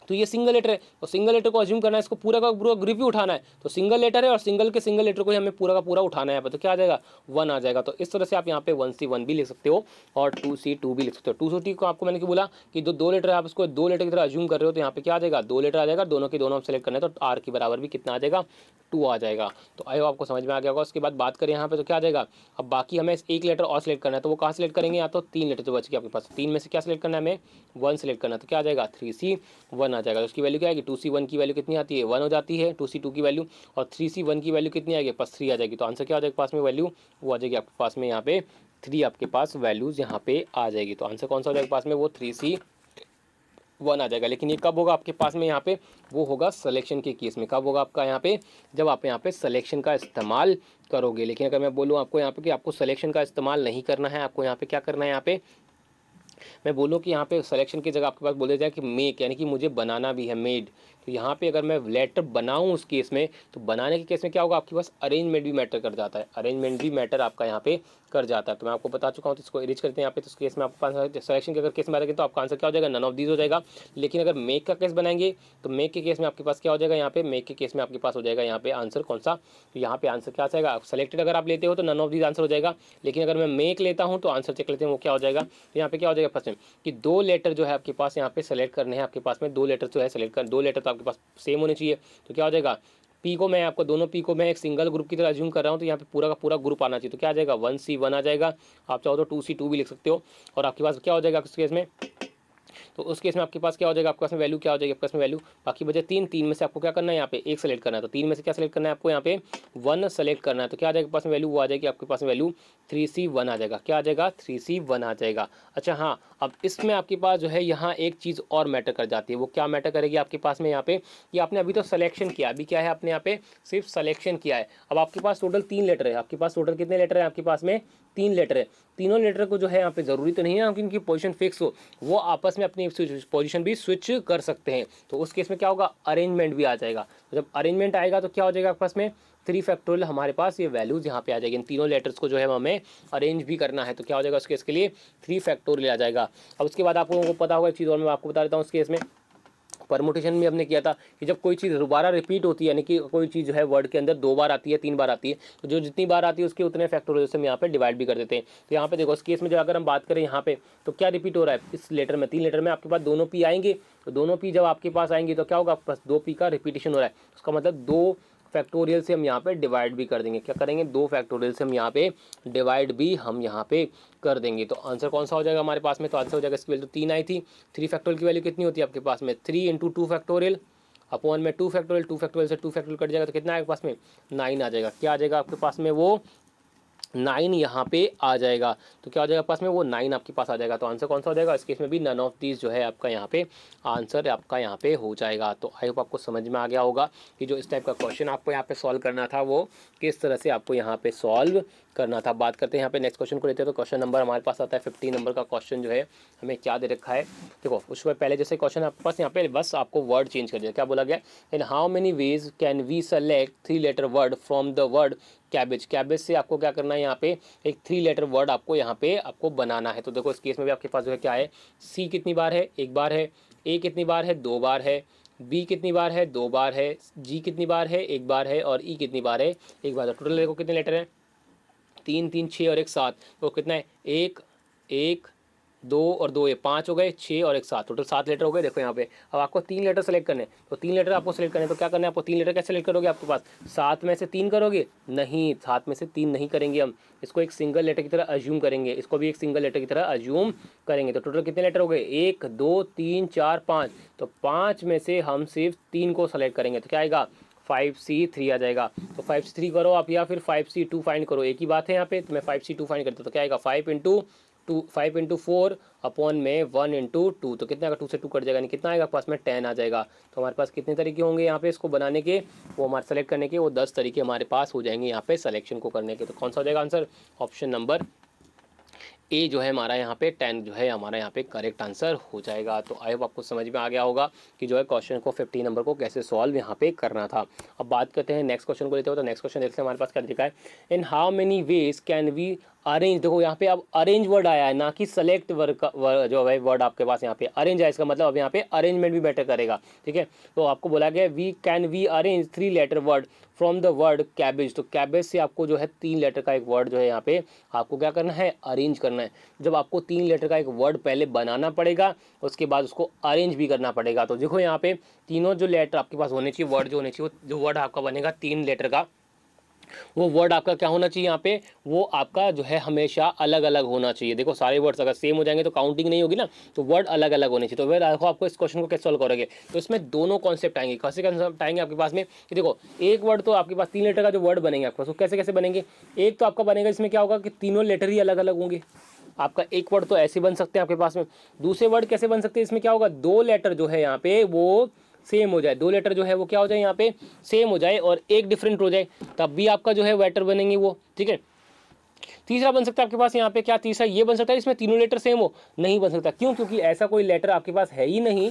तो ये सिंगल लेटर है, तो सिंगल लेटर को अज्यूम करना है, इसको पूरा का पूरा ग्रुप ही उठाना है। तो सिंगल लेटर है और सिंगल के सिंगल लेटर को ही हमें पूरा का पूरा उठाना है यहाँ पे। तो क्या आ जाएगा, 1 आ जाएगा। तो इस तरह से आप यहाँ पे 1C1 भी लिख सकते हो और 2C2 भी लिख सकते हो। 2C2 को आपको मैंने क्या बोला कि जो 2 लेटर है आप इसको 2 लेटर की तरह अज्यूम कर रहे हो, तो यहाँ पे क्या आ जाएगा, 2 लेटर आ जाएगा, दोनों के दोनों हम सेलेक्ट करना है, तो आर के बराबर भी कितना आ जाएगा, 2 आ जाएगा। तो आई होप आपको समझ में आ गया होगा। उसके बाद बात करें यहाँ पे, तो क्या आ जाएगा, अब बाकी हमें एक लेटर और सेलेक्ट करना है, तो वो कहाँ सेलेक्ट करेंगे, या तो 3 लेटर जो बच गए आपके पास, 3 में से क्या सेलेक्ट करना है हमें, 1 सेलेक्ट करना है। तो क्या आ जाएगा, 3C1 आ जाएगा। उसकी वैल्यू क्या आएगी, 2C1 की वैल्यू कितनी आती है, 1 हो जाती है, 2C2 की वैल्यू, और 3C1 की वैल्यू कितनी आएगी, पास 3 आ जाएगी। तो आंसर क्या आ जाएगा पास में वैल्यू, वो आ जाएगी आपके पास में यहाँ पे 3 आपके पास वैल्यूज़ यहाँ पे आ जाएगी। तो आंसर कौन सा हो जाएगा पास में, वो 3C1 आ जाएगा। लेकिन ये कब होगा आपके पास में यहाँ पे, वो होगा सिलेक्शन के केस में। कब होगा आपका यहाँ पे, जब आप यहाँ पे सिलेक्शन का इस्तेमाल करोगे। लेकिन अगर मैं बोलूँ आपको यहाँ पे कि आपको सिलेक्शन का इस्तेमाल नहीं करना है, आपको यहाँ पे क्या करना है, यहाँ पे मैं बोलूँ कि यहाँ पे सिलेक्शन की जगह आपके पास बोला जाए कि मेक, यानी कि मुझे बनाना भी है, मेड। तो यहाँ पे अगर मैं लेटर बनाऊँ उस केस में, तो बनाने के केस में क्या होगा, आपके पास अरेंजमेंट भी मैटर कर जाता है, अरेंजमेंट भी मैटर आपका यहाँ पे कर जाता है। तो मैं आपको बता चुका हूँ, तो इसको इरेज करते हैं यहाँ पे। तो इस केस में आपके पास सिलेक्शन के अगर केस में आएगा तो आपका आंसर क्या हो जाएगा, नन ऑफ दीज हो जाएगा। लेकिन अगर मेक का केस बनाएंगे, तो मेक के केस में आपके पास क्या हो जाएगा, यहाँ पे मेक के केस में आपके पास हो जाएगा यहाँ पे आंसर कौन सा, तो यहाँ पे आंसर क्या आ जाएगा, सेलेक्टेड अगर आप लेते हो तो नन ऑफ दीज आंसर हो जाएगा। लेकिन अगर मैं मेक लेता हूँ तो आंसर चेक लेते हैं वो क्या हो जाएगा। तो यहाँ पे क्या हो जाएगा फर्स्ट में कि 2 लेटर जो है आपके पास यहाँ पे सेलेक्ट करने हैं, आपके पास में 2 लेटर जो है सेलेक्ट कर, 2 लेटर तो आपके पास सेम होने चाहिए। तो क्या हो जाएगा, पी को मैं आपको दोनों पी को मैं एक सिंगल ग्रुप की तरह अज्यूम कर रहा हूँ, तो यहाँ पे पूरा का पूरा ग्रुप आना चाहिए। तो क्या आ जाएगा, 1C1 आ जाएगा। आप चाहो तो 2C2 भी लिख सकते हो। और आपके पास क्या हो जाएगा इस केस में, तो उस केस में आपके पास क्या हो जाएगा, आपके पास में वैल्यू क्या हो जाएगी, आपके पास में वैल्यू बाकी बचे 3 में से आपको क्या करना है, यहाँ पे एक सेलेक्ट करना है। तो 3 में से क्या सेलेक्ट करना है आपको, यहाँ पे 1 सेलेक्ट करना है। तो क्या आ जाएगा पास में वैल्यू, वो आ जाएगी आपके पास में वैल्यू 3C1 आ जाएगा। क्या आ जाएगा, 3C1 आ जाएगा। अच्छा हाँ, अब इसमें आपके पास जो है यहाँ एक चीज़ और मैटर कर जाती है। वो क्या मैटर करेगी आपके पास में यहाँ पे, कि आपने अभी तो सिलेक्शन किया, अभी क्या है आपने यहाँ पे सिर्फ सिलेक्शन किया है। अब आपके पास टोटल 3 लेटर है, आपके पास टोटल कितने लेटर है, आपके पास में 3 लेटर है। तीनों लेटर को जो है यहाँ पे ज़रूरी तो नहीं है कि इनकी पोजीशन फिक्स हो, वो आपस में अपनी पोजीशन भी स्विच कर सकते हैं। तो उस केस में क्या होगा, अरेंजमेंट भी आ जाएगा। तो जब अरेंजमेंट आएगा तो क्या हो जाएगा आपके पास में 3 फैक्टोरियल हमारे पास ये वैल्यूज़ यहाँ पे आ जाएगी। इन तीनों लेटर्स को जो है हमें अरेंज भी करना है। तो क्या हो जाएगा उस केस के लिए 3 फैक्टोरियल आ जाएगा। अब उसके बाद आप लोगों को पता होगा एक चीज़ और मैं आपको बता देता हूँ। उस केस में परमुटेशन में हमने किया था कि जब कोई चीज़ दोबारा रिपीट होती है, यानी कि कोई चीज़ जो है वर्ड के अंदर 2 बार आती है, 3 बार आती है, तो जो जितनी बार आती है उसके उतने फैक्टोरियल से हम यहाँ पे डिवाइड भी कर देते हैं। तो यहाँ पे देखो इस केस में जब अगर हम बात करें यहाँ पे, तो क्या रिपीट हो रहा है इस लेटर में, 3 लेटर में आपके पास दोनों पी आएंगे। तो दोनों पी जब आपके पास आएंगे तो क्या होगा, आपके पास 2 पी का रिपीटेशन हो रहा है। उसका मतलब 2 फैक्टोरियल से हम यहाँ पे डिवाइड भी कर देंगे। क्या करेंगे, 2 फैक्टोरियल से हम यहाँ पे डिवाइड भी हम यहाँ पे कर देंगे। तो आंसर कौन सा हो जाएगा हमारे पास में, तो आंसर हो जाएगा इसकी वैल्यू 3 आई थी। 3 फैक्टोरियल की वैल्यू कितनी होती है आपके पास में, 3 × 2 फैक्टोरियल अपॉन में 2 फैक्टोरियल, 2 फैक्टोरियल से 2 फैक्टोरियल कट जाएगा तो कितना है आपके पास में 9 आ जाएगा। क्या आ जाएगा आपके पास में, वो 9 यहाँ पे आ जाएगा। तो क्या हो जाएगा पास में, वो 9 आपके पास आ जाएगा। तो आंसर कौन सा हो जाएगा इस केस में भी, नन ऑफ दीज जो है आपका यहाँ पे आंसर आपका यहाँ पे हो जाएगा। तो आई होप आपको समझ में आ गया होगा कि जो इस टाइप का क्वेश्चन आपको यहाँ पे सॉल्व करना था वो किस तरह से आपको यहाँ पे सॉल्व करना था। बात करते हैं यहाँ पे नेक्स्ट क्वेश्चन को लेते हैं। तो क्वेश्चन नंबर हमारे पास आता है 15 नंबर का क्वेश्चन जो है हमें क्या दे रखा है। देखो उसके पहले जैसे क्वेश्चन आपके पास यहाँ पे बस आपको वर्ड चेंज कर दिया। क्या बोला गया, in how many ways can we select 3 letter word from the word cabbage. Cabbage से आपको क्या करना है, यहाँ पे एक 3 लेटर वर्ड आपको यहाँ पे आपको बनाना है। तो देखो इस केस में भी आपके पास जो है क्या है, सी कितनी बार है, एक बार है, ए कितनी बार है, 2 बार है, बी कितनी बार है, 2 बार है, जी कितनी बार है, 1 बार है, और ई कितनी बार है, 1 बार है। टोटल देखो कितने लेटर हैं, 3 3 6 और 1 7। तो कितना है, 1 1 2 और 2 ये 5 हो गए, 6 और 1 7, टोटल 7 लेटर हो गए। देखो यहाँ पे अब आपको 3 लेटर सेलेक्ट करने हैं। तो 3 लेटर आपको सेलेक्ट करने हैं। तो क्या करना है आपको, 3 लेटर कैसे सेलेक्ट करोगे, आपके पास 7 में से 3 करोगे, नहीं 7 में से 3 नहीं करेंगे हम, इसको एक सिंगल लेटर की तरह अज्यूम करेंगे, इसको भी एक सिंगल लेटर की तरह अज्यूम करेंगे। तो टोटल कितने लेटर हो गए, 1 2 3 4 5। तो 5 में से हम सिर्फ 3 को सेलेक्ट करेंगे। तो क्या आएगा, 5C3 आ जाएगा। तो 5C3 करो आप, या फिर 5C2 फाइंड करो, एक ही बात है यहाँ पे। तो मैं 5C2 फाइंड करता हूँ। तो क्या आएगा, 5 इंटू 4 अपॉन में 1 इंटू 2। तो कितना आएगा, 2 से 2 कट जाएगा, नहीं कितना आएगा पास में, 10 आ जाएगा। तो हमारे पास कितने तरीके होंगे यहाँ पे इसको बनाने के, वो हमारे सेलेक्ट करने के, वो 10 तरीके हमारे पास हो जाएंगे यहाँ पे सिलेक्शन को करने के। तो कौन सा हो जाएगा आंसर, ऑप्शन नंबर ए जो है हमारा यहाँ पे 10 जो है हमारा यहाँ पे करेक्ट आंसर हो जाएगा। तो आई होप आपको समझ में आ गया होगा कि जो है क्वेश्चन को 15 नंबर को कैसे सॉल्व यहाँ पे करना था। अब बात करते हैं नेक्स्ट क्वेश्चन को लेते हो। तो नेक्स्ट क्वेश्चन देखते हैं हमारे पास क्या लिखा है, in how many ways can we arrange. देखो यहाँ पे अब अरेंज वर्ड आया है, ना कि सेलेक्ट वर्ड का जो है वर्ड आपके पास यहाँ पे अरेंज है। इसका मतलब अब यहाँ पे अरेंजमेंट भी बेटर करेगा, ठीक है। तो आपको बोला गया we arrange 3 letter word from the word cabbage. तो कैबेज से आपको जो है 3 लेटर का एक वर्ड जो है यहाँ पे आपको क्या करना है, अरेंज करना है। जब आपको 3 लेटर का एक वर्ड पहले बनाना पड़ेगा, उसके बाद उसको अरेंज भी करना पड़ेगा। तो देखो यहाँ पे तीनों जो लेटर आपके पास होने चाहिए, वर्ड जो होने चाहिए, जो वर्ड आपका बनेगा 3 लेटर का, वो वर्ड आपका क्या होना चाहिए यहाँ पे, वो आपका जो है हमेशा अलग अलग होना चाहिए। देखो सारे वर्ड्स अगर सेम हो जाएंगे तो काउंटिंग नहीं होगी ना, तो वर्ड अलग अलग होने चाहिए। तो वह देखो आपको इस क्वेश्चन को कैसे सॉल्व करोगे, तो इसमें दोनों कॉन्सेप्ट आएंगे। कैसे कॉन्सेप्ट आएंगे आपके पास में कि देखो एक वर्ड तो आपके पास 3 लेटर का जो वर्ड बनेंगे आपके पास, वो कैसे कैसे बनेंगे। एक तो आपका बनेगा, इसमें क्या होगा कि तीनों लेटर ही अलग अलग होंगे। आपका एक वर्ड तो ऐसे बन सकते हैं आपके पास में, दूसरे वर्ड कैसे बन सकते हैं, इसमें क्या होगा, 2 लेटर जो है यहाँ पे वो सेम हो जाए, 2 लेटर जो है वो क्या हो जाए यहाँ पे सेम हो जाए, और एक डिफरेंट हो जाए, तब भी आपका जो है वेटर बनेंगे वो, ठीक है। तीसरा बन सकता है आपके पास यहाँ पे क्या, तीसरा ये बन सकता है इसमें तीनों लेटर सेम हो, नहीं बन सकता। क्यों, क्योंकि ऐसा कोई लेटर आपके पास है ही नहीं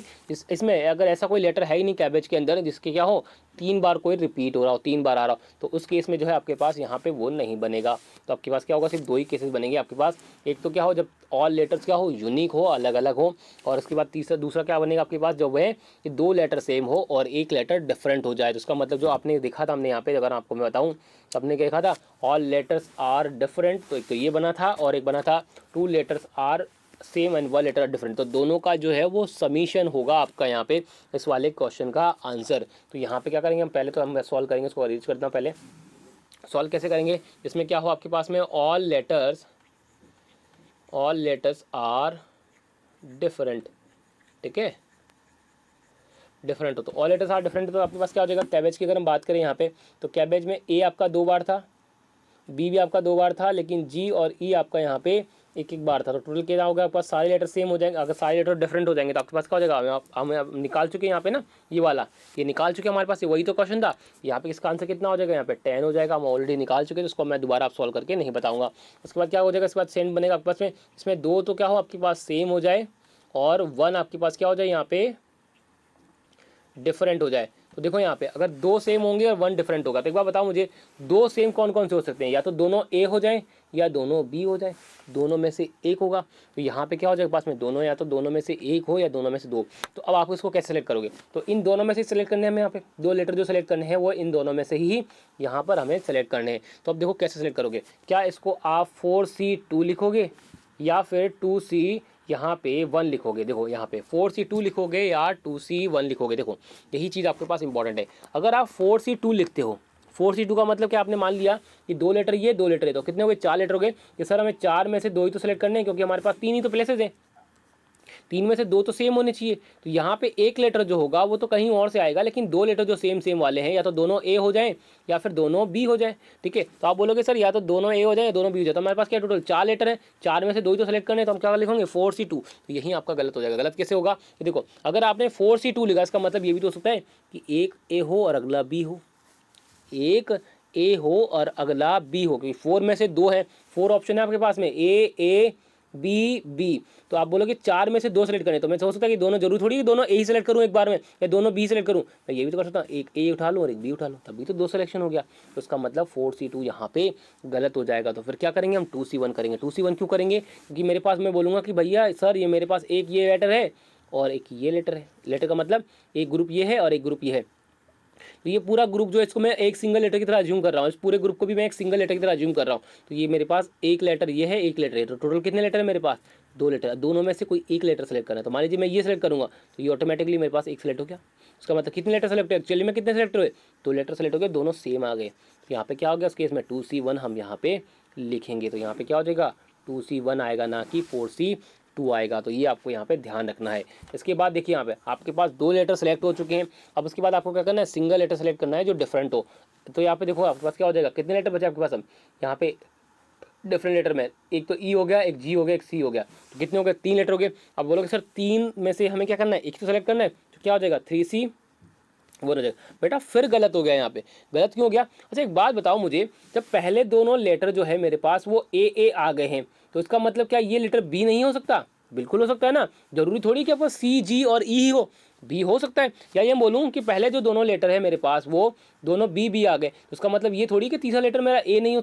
इसमें, अगर ऐसा कोई लेटर है ही नहीं कैबेज के अंदर जिसके क्या हो 3 बार कोई रिपीट हो रहा हो, 3 बार आ रहा हो, तो उस केस में जो है आपके पास यहाँ पे वो नहीं बनेगा। तो आपके पास क्या होगा, सिर्फ 2 ही केसेस बनेंगे आपके पास। एक तो क्या हो, जब ऑल लेटर्स क्या हो, यूनिक हो, अलग अलग हो, और उसके बाद दूसरा क्या बनेगा आपके पास, जब वह कि 2 लेटर सेम हो और एक लेटर डिफरेंट हो जाए। तो उसका मतलब जो आपने देखा था हमने यहाँ पे, अगर आपको मैं बताऊँ तो आपने क्या देखा था, ऑल लेटर्स आर डिफरेंट। तो एक तो ये बना था, और एक बना था 2 letters are same and 1 letter different. तो दोनों का जो है वो समीशन होगा आपका यहाँ पे इस वाले क्वेश्चन का आंसर। तो यहाँ पे क्या करेंगे हम, पहले तो हम सॉल्व करेंगे, इसको अरेंज करना पहले। सॉल्व कैसे करेंगे, इसमें क्या हो आपके पास में, ऑल लेटर्स आर डिफरेंट, ठीक है, डिफरेंट हो। तो ऑल लेटर्स आर डिफरेंट, तो आपके पास क्या हो जाएगा, कैबेज की अगर हम बात करें यहाँ पे, तो कैबेज में ए आपका 2 बार था, बी भी आपका 2 बार था, लेकिन जी और ई आपका यहाँ पे एक एक बार था। तो टोटल क्या होगा आपके पास, सारे लेटर सेम हो जाएंगे। अगर सारे लेटर डिफरेंट हो जाएंगे तो आपके पास क्या हो जाएगा, हम निकाल चुके हैं यहाँ पे ना, ये वाला ये निकाल चुके हैं हमारे पास, ये वही तो क्वेश्चन था। यहाँ पे इसका आंसर कितना हो जाएगा, यहाँ पे 10 हो जाएगा, हम ऑलरेडी निकाल चुके हैं, तो उसको मैं दोबारा आप सॉल्व करके नहीं बताऊँगा। उसके बाद क्या हो जाएगा, इसके बाद सेंड बनेगा आपके पास में, इसमें 2 तो क्या हो आपके पास सेम हो जाए, और 1 आपके पास क्या हो जाए यहाँ पे डिफरेंट हो जाए। तो देखो यहाँ पे अगर 2 सेम होंगे और 1 डिफरेंट होगा, तो एक बार बताओ मुझे 2 सेम कौन कौन से हो सकते हैं, या तो दोनों ए हो जाए या दोनों बी हो जाए, दोनों में से एक होगा। तो यहाँ पे क्या हो जाएगा पास में, दोनों, या तो दोनों में से एक हो या दोनों में से 2। तो अब आप इसको कैसे सेलेक्ट करोगे, तो इन दोनों में से सेलेक्ट करने हैं हमें, यहाँ पे 2 लेटर जो सेलेक्ट करने हैं वो इन दोनों में से ही यहाँ पर हमें सेलेक्ट करने हैं। तो अब देखो कैसे सेलेक्ट करोगे, क्या इसको आप 4C2 लिखोगे, या फिर 2C यहाँ पे 1 लिखोगे। देखो यहाँ पे 4C2 लिखोगे या 2C1 लिखोगे। देखो यही चीज़ आपके पास इंपॉर्टेंट है। अगर आप 4C2 लिखते हो, 4C2 का मतलब क्या, आपने मान लिया कि 2 लेटर ये 2 लेटर है, तो कितने हो गए, 4 लेटर हो गए। कि सर हमें 4 में से 2 ही तो सेलेक्ट करने हैं, क्योंकि हमारे पास 3 ही तो प्लेसेस हैं, तीन में से दो तो सेम होने चाहिए, तो यहाँ पे एक लेटर जो होगा वो तो कहीं और से आएगा, लेकिन दो लेटर जो सेम सेम वाले हैं या तो दोनों ए हो जाए या फिर दोनों बी हो जाए। ठीक है, तो आप बोलोगे सर या तो दोनों ए हो जाए या दोनों बी हो जाए, तो हमारे पास क्या टोटल चार लेटर है, चार में से दो ही तो सेलेक्ट करने हैं, तो हम क्या लिखेंगे 4C2। तो यही आपका गलत हो जाएगा। गलत कैसे होगा, देखो अगर आपने 4C2 लिखा, इसका मतलब ये भी तो हो सकता है कि एक ए हो और अगला बी हो, एक ए हो और अगला बी हो, क्योंकि 4 में से दो है, 4 ऑप्शन है आपके पास में, ए बी बी। तो आप बोलोगे चार में से दो सेलेक्ट करें, तो मैं सोच सकता कि दोनों जरूर थोड़ी दोनों ए ही सेलेक्ट करूं एक बार में, या दोनों बी सेलेक्ट करूं, मैं ये भी तो कर सकता हूँ एक ए उठा लूं और एक बी उठा लूं, तभी तो दो सिलेक्शन हो गया। तो इसका मतलब 4C2 यहाँ पे गलत हो जाएगा। तो फिर क्या करेंगे हम 2C1 करेंगे। 2C1 क्यों करेंगे, क्योंकि मेरे पास मैं बोलूँगा कि भैया सर ये मेरे पास एक ये लेटर है और एक ये लेटर है, लेटर का मतलब एक ग्रुप ये है और एक ग्रुप ये है, तो ये पूरा ग्रुप जो है इसको मैं एक सिंगल लेटर की तरह अज्यूम कर रहा हूँ, इस पूरे ग्रुप को भी मैं एक सिंगल लेटर की तरह अज्यूम कर रहा हूँ। तो ये मेरे पास एक लेटर ये है, एक लेटर है, तो टोटल कितने लेटर है मेरे पास, दो लेटर। दोनों में से कोई एक लेटर सेलेक्ट करना है, तो मान लीजिए मैं ये सेलेक्ट करूँगा तो ये ऑटोमेटिकली मेरे पास एक सेलेक्ट हो गया। उसका मतलब कितने लेटर सेलेक्ट हुए, एक्चुअली में कितने सेलेक्ट हुए, दो लेटर सेलेक्ट हो गए, दोनों सेम आ गए। तो यहाँ पे क्या हो गया उस केस में 2C1 हम यहाँ पे लिखेंगे, तो यहाँ पे क्या हो जाएगा 2C1 आएगा, ना कि 4C2 आएगा। तो ये आपको यहाँ पे ध्यान रखना है। इसके बाद देखिए यहाँ पे आपके पास दो लेटर सेलेक्ट हो चुके हैं, अब उसके बाद आपको क्या करना है, सिंगल लेटर सेलेक्ट करना है जो डिफरेंट हो। तो यहाँ पे देखो आपके पास क्या हो जाएगा, कितने लेटर बचे आपके पास, अब यहाँ पे डिफरेंट लेटर में एक तो ई हो गया, एक जी हो गया, एक सी हो गया, तो कितने हो गए, तीन लेटर हो गए। अब बोलोगे सर तीन में से हमें क्या करना है, एक तो सेलेक्ट करना है, तो क्या हो जाएगा 3C1 हो जाएगा। बेटा फिर गलत हो गया यहाँ पे, गलत क्यों हो गया। अच्छा एक बात बताओ मुझे, जब पहले दोनों लेटर जो है मेरे पास वो ए आ गए हैं, तो इसका मतलब क्या ये लेटर बी नहीं हो सकता, बिल्कुल हो सकता है ना, जरूरी थोड़ी कि आपको सी जी और ई ही हो, बी हो सकता है। या ये बोलूँ कि पहले जो दोनों लेटर है मेरे पास वो दोनों बी आ गए, तो इसका मतलब ये थोड़ी कि तीसरा लेटर मेरा ए नहीं हो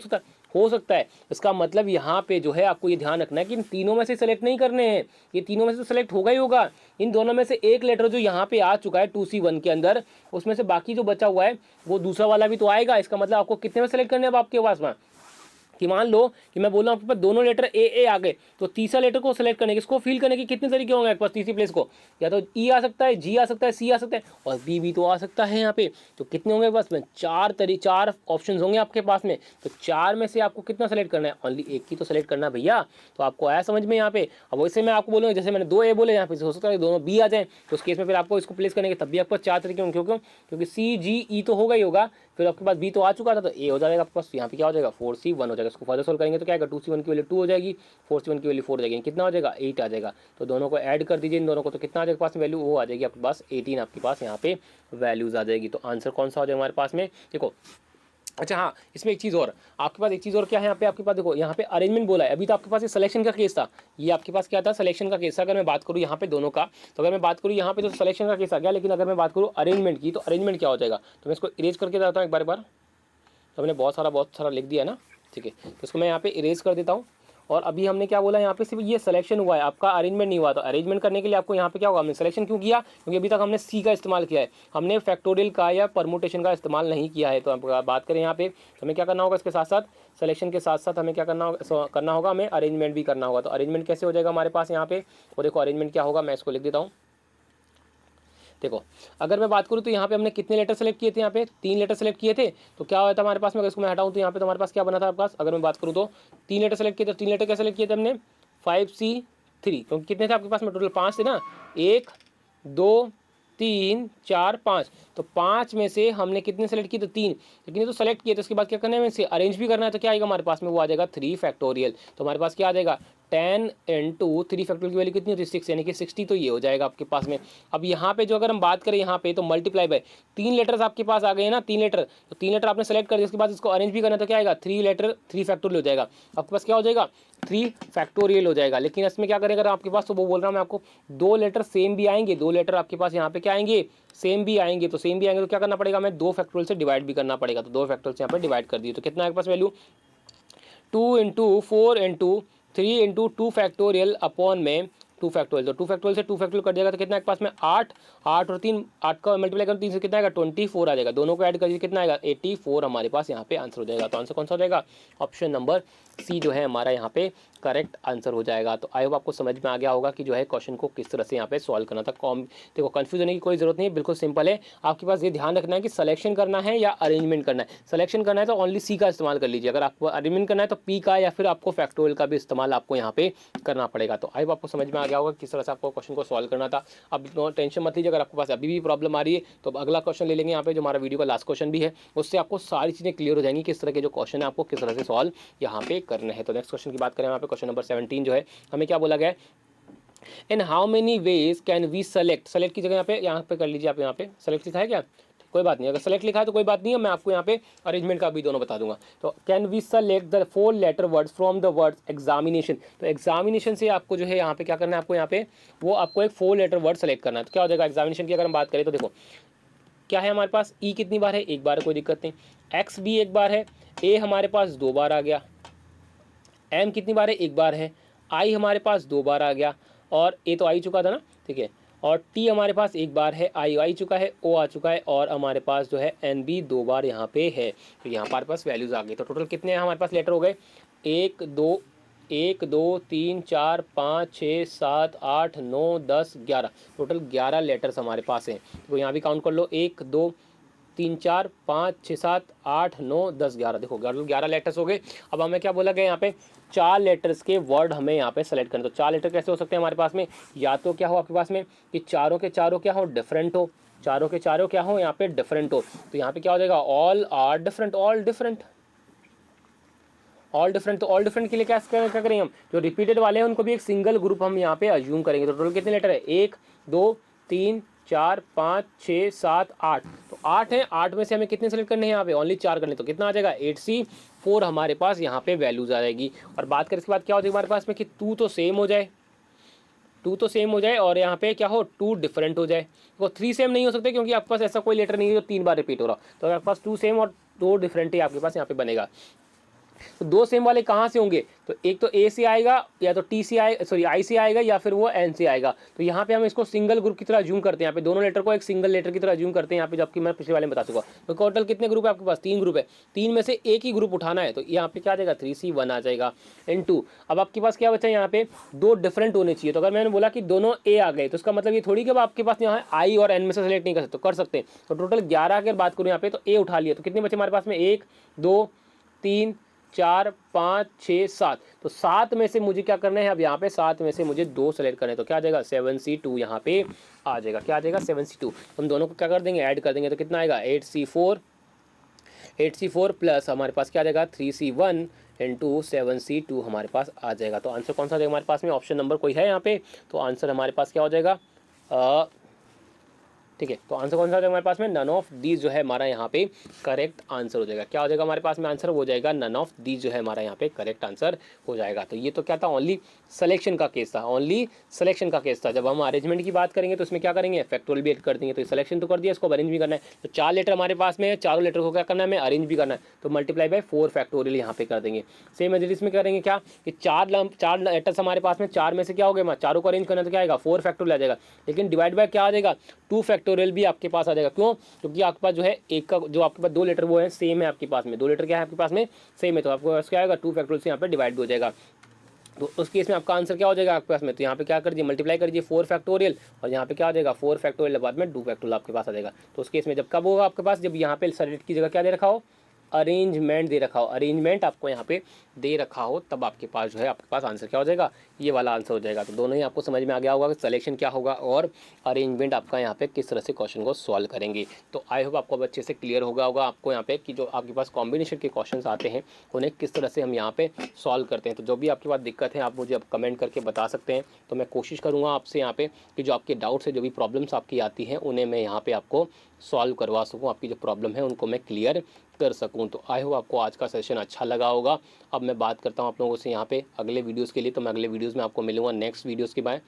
सकता है। इसका मतलब यहाँ पे जो है आपको ये ध्यान रखना है कि इन तीनों में से सेलेक्ट नहीं करने हैं, ये तीनों में से तो सेलेक्ट होगा ही होगा। इन दोनों में से एक लेटर जो यहाँ पे आ चुका है 2C1 के अंदर, उसमें से बाकी जो बचा हुआ है वो दूसरा वाला भी तो आएगा। इसका मतलब आपको कितने में सेलेक्ट करने हैं अब आपके पास में, कि मान लो कि मैं बोल रहा हूँ आपके पास दोनों लेटर ए आ गए, तो तीसरा लेटर को सेलेक्ट करने के, इसको फिल करने के कितने तरीके होंगे आपके पास तीसरी प्लेस को, या तो ई आ सकता है, जी आ सकता है, सी आ सकता है और बी भी तो आ सकता है यहाँ पे। तो कितने होंगे पास में, चार ऑप्शन होंगे आपके पास में। तो चार में से आपको कितना सेलेक्ट करना है, ओनली एक ही तो सेलेक्ट करना है भैया। तो आपको आया समझ में यहाँ पे। अब वैसे मैं आपको बोलूँगा, जैसे मैंने दो ए बोले, यहाँ पे हो सकता है दोनों बी आ जाए, तो उस केस में फिर आपको इसको प्लेस करने के तब भी आपको चार तरीके होंगे, क्योंकि सी जी ई तो होगा ही होगा, फिर आपके पास बी तो आ चुका था तो ए हो जाएगा आपके पास, यहाँ पे क्या हो जाएगा 4C1 हो जाएगा। इसको फर्दर सोल्व करेंगे तो क्या आएगा, 2C1 की वैल्यू 2 हो जाएगी, 4C1 की वैल्यू 4 हो जाएगी, कितना हो जाएगा 8 आ जाएगा। तो दोनों को ऐड कर दीजिए इन दोनों को, तो कितना आ जाएगा पास में वैल्यू, वो आ जाएगी आपके पास 18 आपके पास यहाँ पे वैल्यूज आ जाएगी। तो आंसर कौन सा हो जाएगा हमारे पास में, देखो। अच्छा हाँ, इसमें एक चीज़ और आपके पास, एक चीज़ और क्या है यहाँ पे आपके पास, देखो यहाँ पे अरेंजमेंट बोला है। अभी तो आपके पास ये सिलेक्शन का केस था, ये आपके पास क्या था, सिलेक्शन का केस था। अगर मैं बात करूँ यहाँ पे दोनों का, तो अगर मैं बात करूँ यहाँ पे तो सिलेक्शन का केस आ गया, लेकिन अगर मैं बात करूँ अरेंजमेंट की, तो अरेंजमेंट क्या हो जाएगा, तो मैं इसको इरेज करके जाता हूँ एक बार। तो हमने बहुत सारा लिख दिया ना, ठीक है, तो इसको मैं यहाँ पे इरेज कर देता हूँ। और अभी हमने क्या बोला, यहाँ पे सिर्फ ये सिलेक्शन हुआ है, आपका अरेंजमेंट नहीं हुआ। तो अरेंजमेंट करने के लिए आपको यहाँ पे क्या होगा, हमने सिलेक्शन क्यों किया, क्योंकि अभी तक हमने सी का इस्तेमाल किया है, हमने फैक्टोरियल का या परमुटेशन का इस्तेमाल नहीं किया है। तो आप बात करें यहाँ पे, हमें क्या करना होगा, इसके साथ साथ सिलेक्शन के साथ साथ हमें क्या करना होगा, हमें अरेंजमेंट भी करना होगा। तो अरेंजमेंट कैसे हो जाएगा हमारे पास यहाँ पे, और देखो अरेंजमेंट क्या होगा, मैं इसको लिख देता हूँ। देखो अगर मैं बात करूँ तो यहाँ पे हमने कितने लेटर सेलेक्ट किए थे, यहाँ पे 3 लेटर सेलेक्ट किए थे। तो क्या हुआ था हमारे पास में, अगर इसको मैं हटाऊँ तो यहाँ पे तो हमारे पास क्या बना था आपके पास, अगर मैं बात करूँ तो 3 लेटर सेलेक्ट किए थे। 3 लेटर क्या सेलेक्ट किए थे हमने 5C3, क्योंकि कितने थे आपके पास में टोटल 5 थे ना, 1 2 3 4 5, तो 5 में से हमने कितने सेलेक्ट किए, तो 3, लेकिन ये तो सेलेक्ट किए। तो उसके बाद क्या करना है, इसे अरेंज भी करना है। तो क्या आएगा हमारे पास में, वो आ जाएगा 3 फैक्टोरियल। तो हमारे पास क्या आ जाएगा 10 into 3 फैक्टोरियल की वैल्यू कितनी होती है 6, यानी कि 60। तो ये हो जाएगा आपके पास में। अब यहाँ पे जो अगर हम बात करें यहाँ पे, तो मल्टीप्लाई बाय 3 लेटर्स आपके पास आ गए हैं ना, 3 लेटर, तो 3 लेटर आपने सेलेक्ट कर दिया, उसके बाद इसको अरेंज भी करना है। तो क्या आएगा 3 लेटर 3 फैक्टोरियल हो जाएगा आपके पास, क्या हो जाएगा 3 फैक्टोरियल हो जाएगा। लेकिन इसमें क्या करें अगर आपके पास, तो वो बोल रहा हूँ मैं आपको, 2 लेटर सेम भी आएंगे, 2 लेटर आपके पास यहाँ पे क्या आएंगे, सेम भी आएंगे। तो सेम भी आएंगे तो क्या करना पड़ेगा, हमें 2 फैक्टोरियल से डिवाइड भी करना पड़ेगा। तो 2 फैक्टोरियल से यहाँ पे डिवाइड कर दिए, तो कितना आपके पास value 2 into 4 into 3 into 2 factorial upon में 2 फैक्टोरियल। तो 2 फैक्टोरियल से 2 फैक्टोरियल कट जाएगा, तो कितना आपके पास में 8 और 3, 8 का मल्टीप्लाई करो 3 से कितना आएगा 24 आ जाएगा। दोनों को ऐड करिए कितना आएगा 84 हमारे पास यहाँ पे आंसर हो जाएगा। तो आंसर कौन सा हो जाएगा, ऑप्शन नंबर सी जो है हमारा यहाँ पे करेक्ट आंसर हो जाएगा। तो आई होप आपको समझ में आ गया होगा कि जो है क्वेश्चन को किस तरह से यहाँ पे सॉल्व करना था। देखो कंफ्यूज होने की कोई जरूरत नहीं है, बिल्कुल सिंपल है। आपके पास ये ध्यान रखना है कि सिलेक्शन करना है या अरेंजमेंट करना है। सिलेक्शन करना है तो ओनली सी का इस्तेमाल कर लीजिए, अगर आपको अरेंजमेंट करना है तो पी का या फिर आपको फैक्टोरियल का भी इस्तेमाल आपको यहाँ पे करना पड़ेगा। तो आई होप आपको समझ में आ गया। गया होगा किस तरह से आपको क्वेश्चन को सॉल्व करना था। अब टेंशन मत लीजिए, अगर आपके पास अभी भी प्रॉब्लम आ रही है तो अब अगला क्वेश्चन ले लेंगे यहाँ पे, जो हमारा वीडियो का लास्ट क्वेश्चन भी है, उससे आपको सारी चीज़ें क्लियर हो जाएंगी किस तरह के जो क्वेश्चन है आपको किस तरह से सॉल्व यहाँ पे करने हैं। तो नेक्स्ट क्वेश्चन की बात करें यहाँ पे, क्वेश्चन नंबर 17 जो है हमें क्या बोला गया है, in how many ways can we select, select की जगह यहाँ पे कर लीजिए आप, यहाँ पे सेलेक्ट लिखा है क्या, कोई बात नहीं, अगर सेलेक्ट लिखा है तो कोई बात नहीं है, मैं आपको यहाँ पे अरेंजमेंट का भी दोनों बता दूंगा। तो can we select the 4 letter words from the words examination, तो एग्जामिनेशन से आपको जो है यहाँ पे क्या करना है, आपको यहाँ पे वो आपको एक 4 लेटर वर्ड सेलेक्ट करना है। तो क्या हो जाएगा एग्जामिनेशन की अगर हम बात करें तो देखो क्या है हमारे पास, ई कितनी बार है, एक बार है, कोई दिक्कत नहीं, एक्स भी एक बार है, ए हमारे पास 2 बार आ गया, एम कितनी बार है, एक बार है, आई हमारे पास 2 बार आ गया, और ए तो आ ही चुका था ना, ठीक है, और टी हमारे पास एक बार है, आई आ चुका है, ओ आ चुका है, और हमारे पास जो है एन भी 2 बार यहाँ पे है। तो यहाँ हमारे पास वैल्यूज़ आ गई। तो टोटल कितने हैं हमारे पास लेटर हो गए, 1 2 3 4 5 6 7 8 9 10 11, टोटल 11 लेटर्स हमारे पास हैं। तो यहाँ भी काउंट कर लो, 1 2 3 4 5 6 7 8 9 10 11, देखो 11 लेटर्स हो गए। अब हमें क्या बोला गया यहाँ पे, 4 लेटर्स के वर्ड हमें यहाँ पे सेलेक्ट करना। तो 4 लेटर कैसे हो सकते हैं हमारे पास में, या तो क्या हो आपके पास में कि चारों के चारों क्या हो, डिफरेंट हो, चारों के चारों क्या हो यहाँ पे डिफरेंट हो। तो यहाँ पे क्या हो जाएगा, all are different, all different, all different. तो ऑल डिफरेंट के लिए क्या करेंगे हम, जो रिपीटेड वाले हैं उनको भी एक सिंगल ग्रुप हम यहाँ पे अज्यूम करेंगे। तो टोटल कितने लेटर है, 1 2 3 4 5 6 7 8, तो 8 है, 8 में से हमें कितने सेलेक्ट करने हैं यहाँ पे, ओनली 4 करने। तो कितना आ जाएगा 8C4 हमारे पास यहाँ पे वैल्यूज आ जाएगी। और बात करें इसके बाद क्या हो जाएगा हमारे पास में कि 2 तो सेम हो जाए, 2 तो सेम हो जाए, और यहाँ पे क्या हो 2 डिफरेंट हो जाए। तो 3 सेम नहीं हो सकते क्योंकि आपके पास ऐसा कोई लेटर नहीं है जो 3 बार रिपीट हो रहा। तो आपके पास 2 सेम और 2 डिफरेंट ही आपके पास यहाँ पे बनेगा। तो 2 सेम वाले कहाँ से होंगे, तो एक तो ए से आएगा, या तो टी से आएगा, सॉरी आई से आएगा, या फिर वो एन से आएगा। तो यहाँ पे हम इसको सिंगल ग्रुप की तरह अज्यूम करते हैं, यहाँ पे दोनों लेटर को एक सिंगल लेटर की तरह अज्यूम करते हैं यहाँ पे, जबकि मैं पिछले वाले में बता चुका। तो टोटल कितने ग्रुप है आपके पास, 3 ग्रुप है, 3 में से एक ही ग्रुप उठाना है। तो यहाँ पे क्या आ जाएगा 3C1 आ जाएगा इनटू। अब आपके पास क्या बचा है यहाँ पे, 2 डिफरेंट होने चाहिए। तो अगर मैंने बोला कि दोनों ए आ गए तो उसका मतलब ये थोड़ी कि आपके पास यहाँ आई और एन में से सेलेक्ट नहीं कर सकते, तो कर सकते हैं। तो टोटल 11 अगर बात करूँ यहाँ पे, तो ए उठा लिया, तो कितने बचे हमारे पास में, 1 2 3 4 5 6 7, तो 7 में से मुझे क्या करना है, अब यहाँ पे 7 में से मुझे 2 सेलेक्ट करने हैं। तो क्या आ जाएगा 7C2 यहाँ पे आ जाएगा, क्या आ जाएगा 7C2। हम दोनों को क्या कर देंगे, ऐड कर देंगे, तो कितना आएगा 8C4 प्लस हमारे पास क्या आ जाएगा 3C1 इंटू 7C2 हमारे पास आ जाएगा। तो आंसर कौन सा आ जाएगा हमारे पास में, ऑप्शन नंबर कोई है यहाँ पे, तो आंसर हमारे पास क्या हो जाएगा, ठीक है। तो आंसर कौन सा हो जाएगा हमारे पास में, नन ऑफ दीज जो है हमारा यहाँ पे करेक्ट आंसर हो जाएगा। क्या हो जाएगा हमारे पास में आंसर, हो जाएगा नन ऑफ दीज जो है हमारा यहाँ पे करेक्ट आंसर हो जाएगा। तो ये तो क्या था, ओनली सिलेक्शन का केस था, ओनली सिलेक्शन का केस था। जब हम अरेंजमेंट की बात करेंगे तो इसमें क्या करेंगे, फैक्टोरियल भी ऐड कर देंगे। तो सिलेक्शन तो कर दिया, इसको अरेंज भी करना है। तो 4 लेटर हमारे पास में है, चारों लेटर को क्या करना है, हमें अरेंज भी करना है। तो मल्टीप्लाई बाय 4 फैक्टोरियल यहाँ पे कर देंगे। सेम एज इसमें करेंगे क्या कि 4 लेटर्स हमारे पास में, 4 में से क्या हो गया, चारों को अरेंज करना है, तो क्या आएगा 4 फैक्टोरियल आ जाएगा। लेकिन डिवाइड बाय क्या आ जाएगा, 2 फैक्टोरियल भी आपके पास आ जाएगा। क्यों, क्योंकि आपके पास जो है एक का जो आपके पास 2 लेटर वो है सेम है आपके पास में, 2 लेटर क्या है आपके पास में सेम है। तो आपको क्या आएगा 2 फैक्टोरियल से यहाँ पे डिवाइड हो जाएगा। तो उस केस में आपका आंसर क्या हो जाएगा आपके पास में, तो यहाँ पे क्या कर दीजिए मल्टीप्लाई कर दीजिए 4 फैक्टोरियल, और यहाँ पे क्या आ जाएगा 4 फैक्टोरियल बाद में 2 फैक्टोरियल आपके पास आ जाएगा। तो उस केस में जब कब होगा आपके पास, जब यहाँ पे सेलेक्ट की जगह क्या दे रखा हो, अरेंजमेंट दे रखा हो, अरेंजमेंट आपको यहाँ पे दे रखा हो, तब आपके पास जो है आपके पास आंसर क्या हो जाएगा, ये वाला आंसर हो जाएगा। तो दोनों ही आपको समझ में आ गया होगा कि सिलेक्शन क्या होगा और अरेंजमेंट आपका यहाँ पे किस तरह से क्वेश्चन को सॉल्व करेंगे। तो आई होप आपको अब अच्छे से क्लियर होगा आपको यहाँ पे कि जो आपके पास कॉम्बिनेशन के क्वेश्चन आते हैं उन्हें किस तरह से हम यहाँ पे सॉल्व करते हैं। तो जो भी आपके पास दिक्कत है आप मुझे अब कमेंट करके बता सकते हैं। तो मैं कोशिश करूँगा आपसे यहाँ पे कि जो आपके डाउट्स है, जो भी प्रॉब्लम्स आपकी आती हैं, उन्हें मैं यहाँ पे आपको सॉल्व करवा सकूँ, आपकी जो प्रॉब्लम है उनको मैं क्लियर कर सकूं। तो आई होप आपको आज का सेशन अच्छा लगा होगा। अब मैं बात करता हूं आप लोगों से यहाँ पे अगले वीडियोस के लिए। तो मैं अगले वीडियोस में आपको मिलूंगा नेक्स्ट वीडियोस के बाद,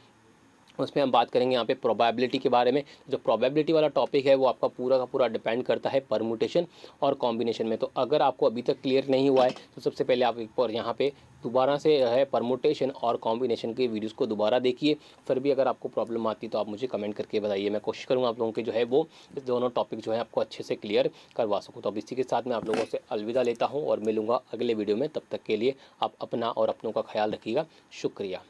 उसमें हम बात करेंगे यहाँ पे प्रोबेबिलिटी के बारे में। जो प्रोबेबिलिटी वाला टॉपिक है वो आपका पूरा का पूरा डिपेंड करता है परमुटेशन और कॉम्बिनेशन में। तो अगर आपको अभी तक क्लियर नहीं हुआ है तो सबसे पहले आप एक बार यहाँ पे दोबारा से है परमुटेशन और कॉम्बिनेशन के वीडियोस को दोबारा देखिए। फिर भी अगर आपको प्रॉब्लम आती तो आप मुझे कमेंट करके बताइए, मैं कोशिश करूँगा आप लोगों के जो है वो इस दोनों टॉपिक जो है आपको अच्छे से क्लियर करवा सकूँ। तो अब इसी के साथ मैं आप लोगों से अलविदा लेता हूँ और मिलूँगा अगले वीडियो में। तब तक के लिए आप अपना और अपनों का ख्याल रखिएगा। शुक्रिया।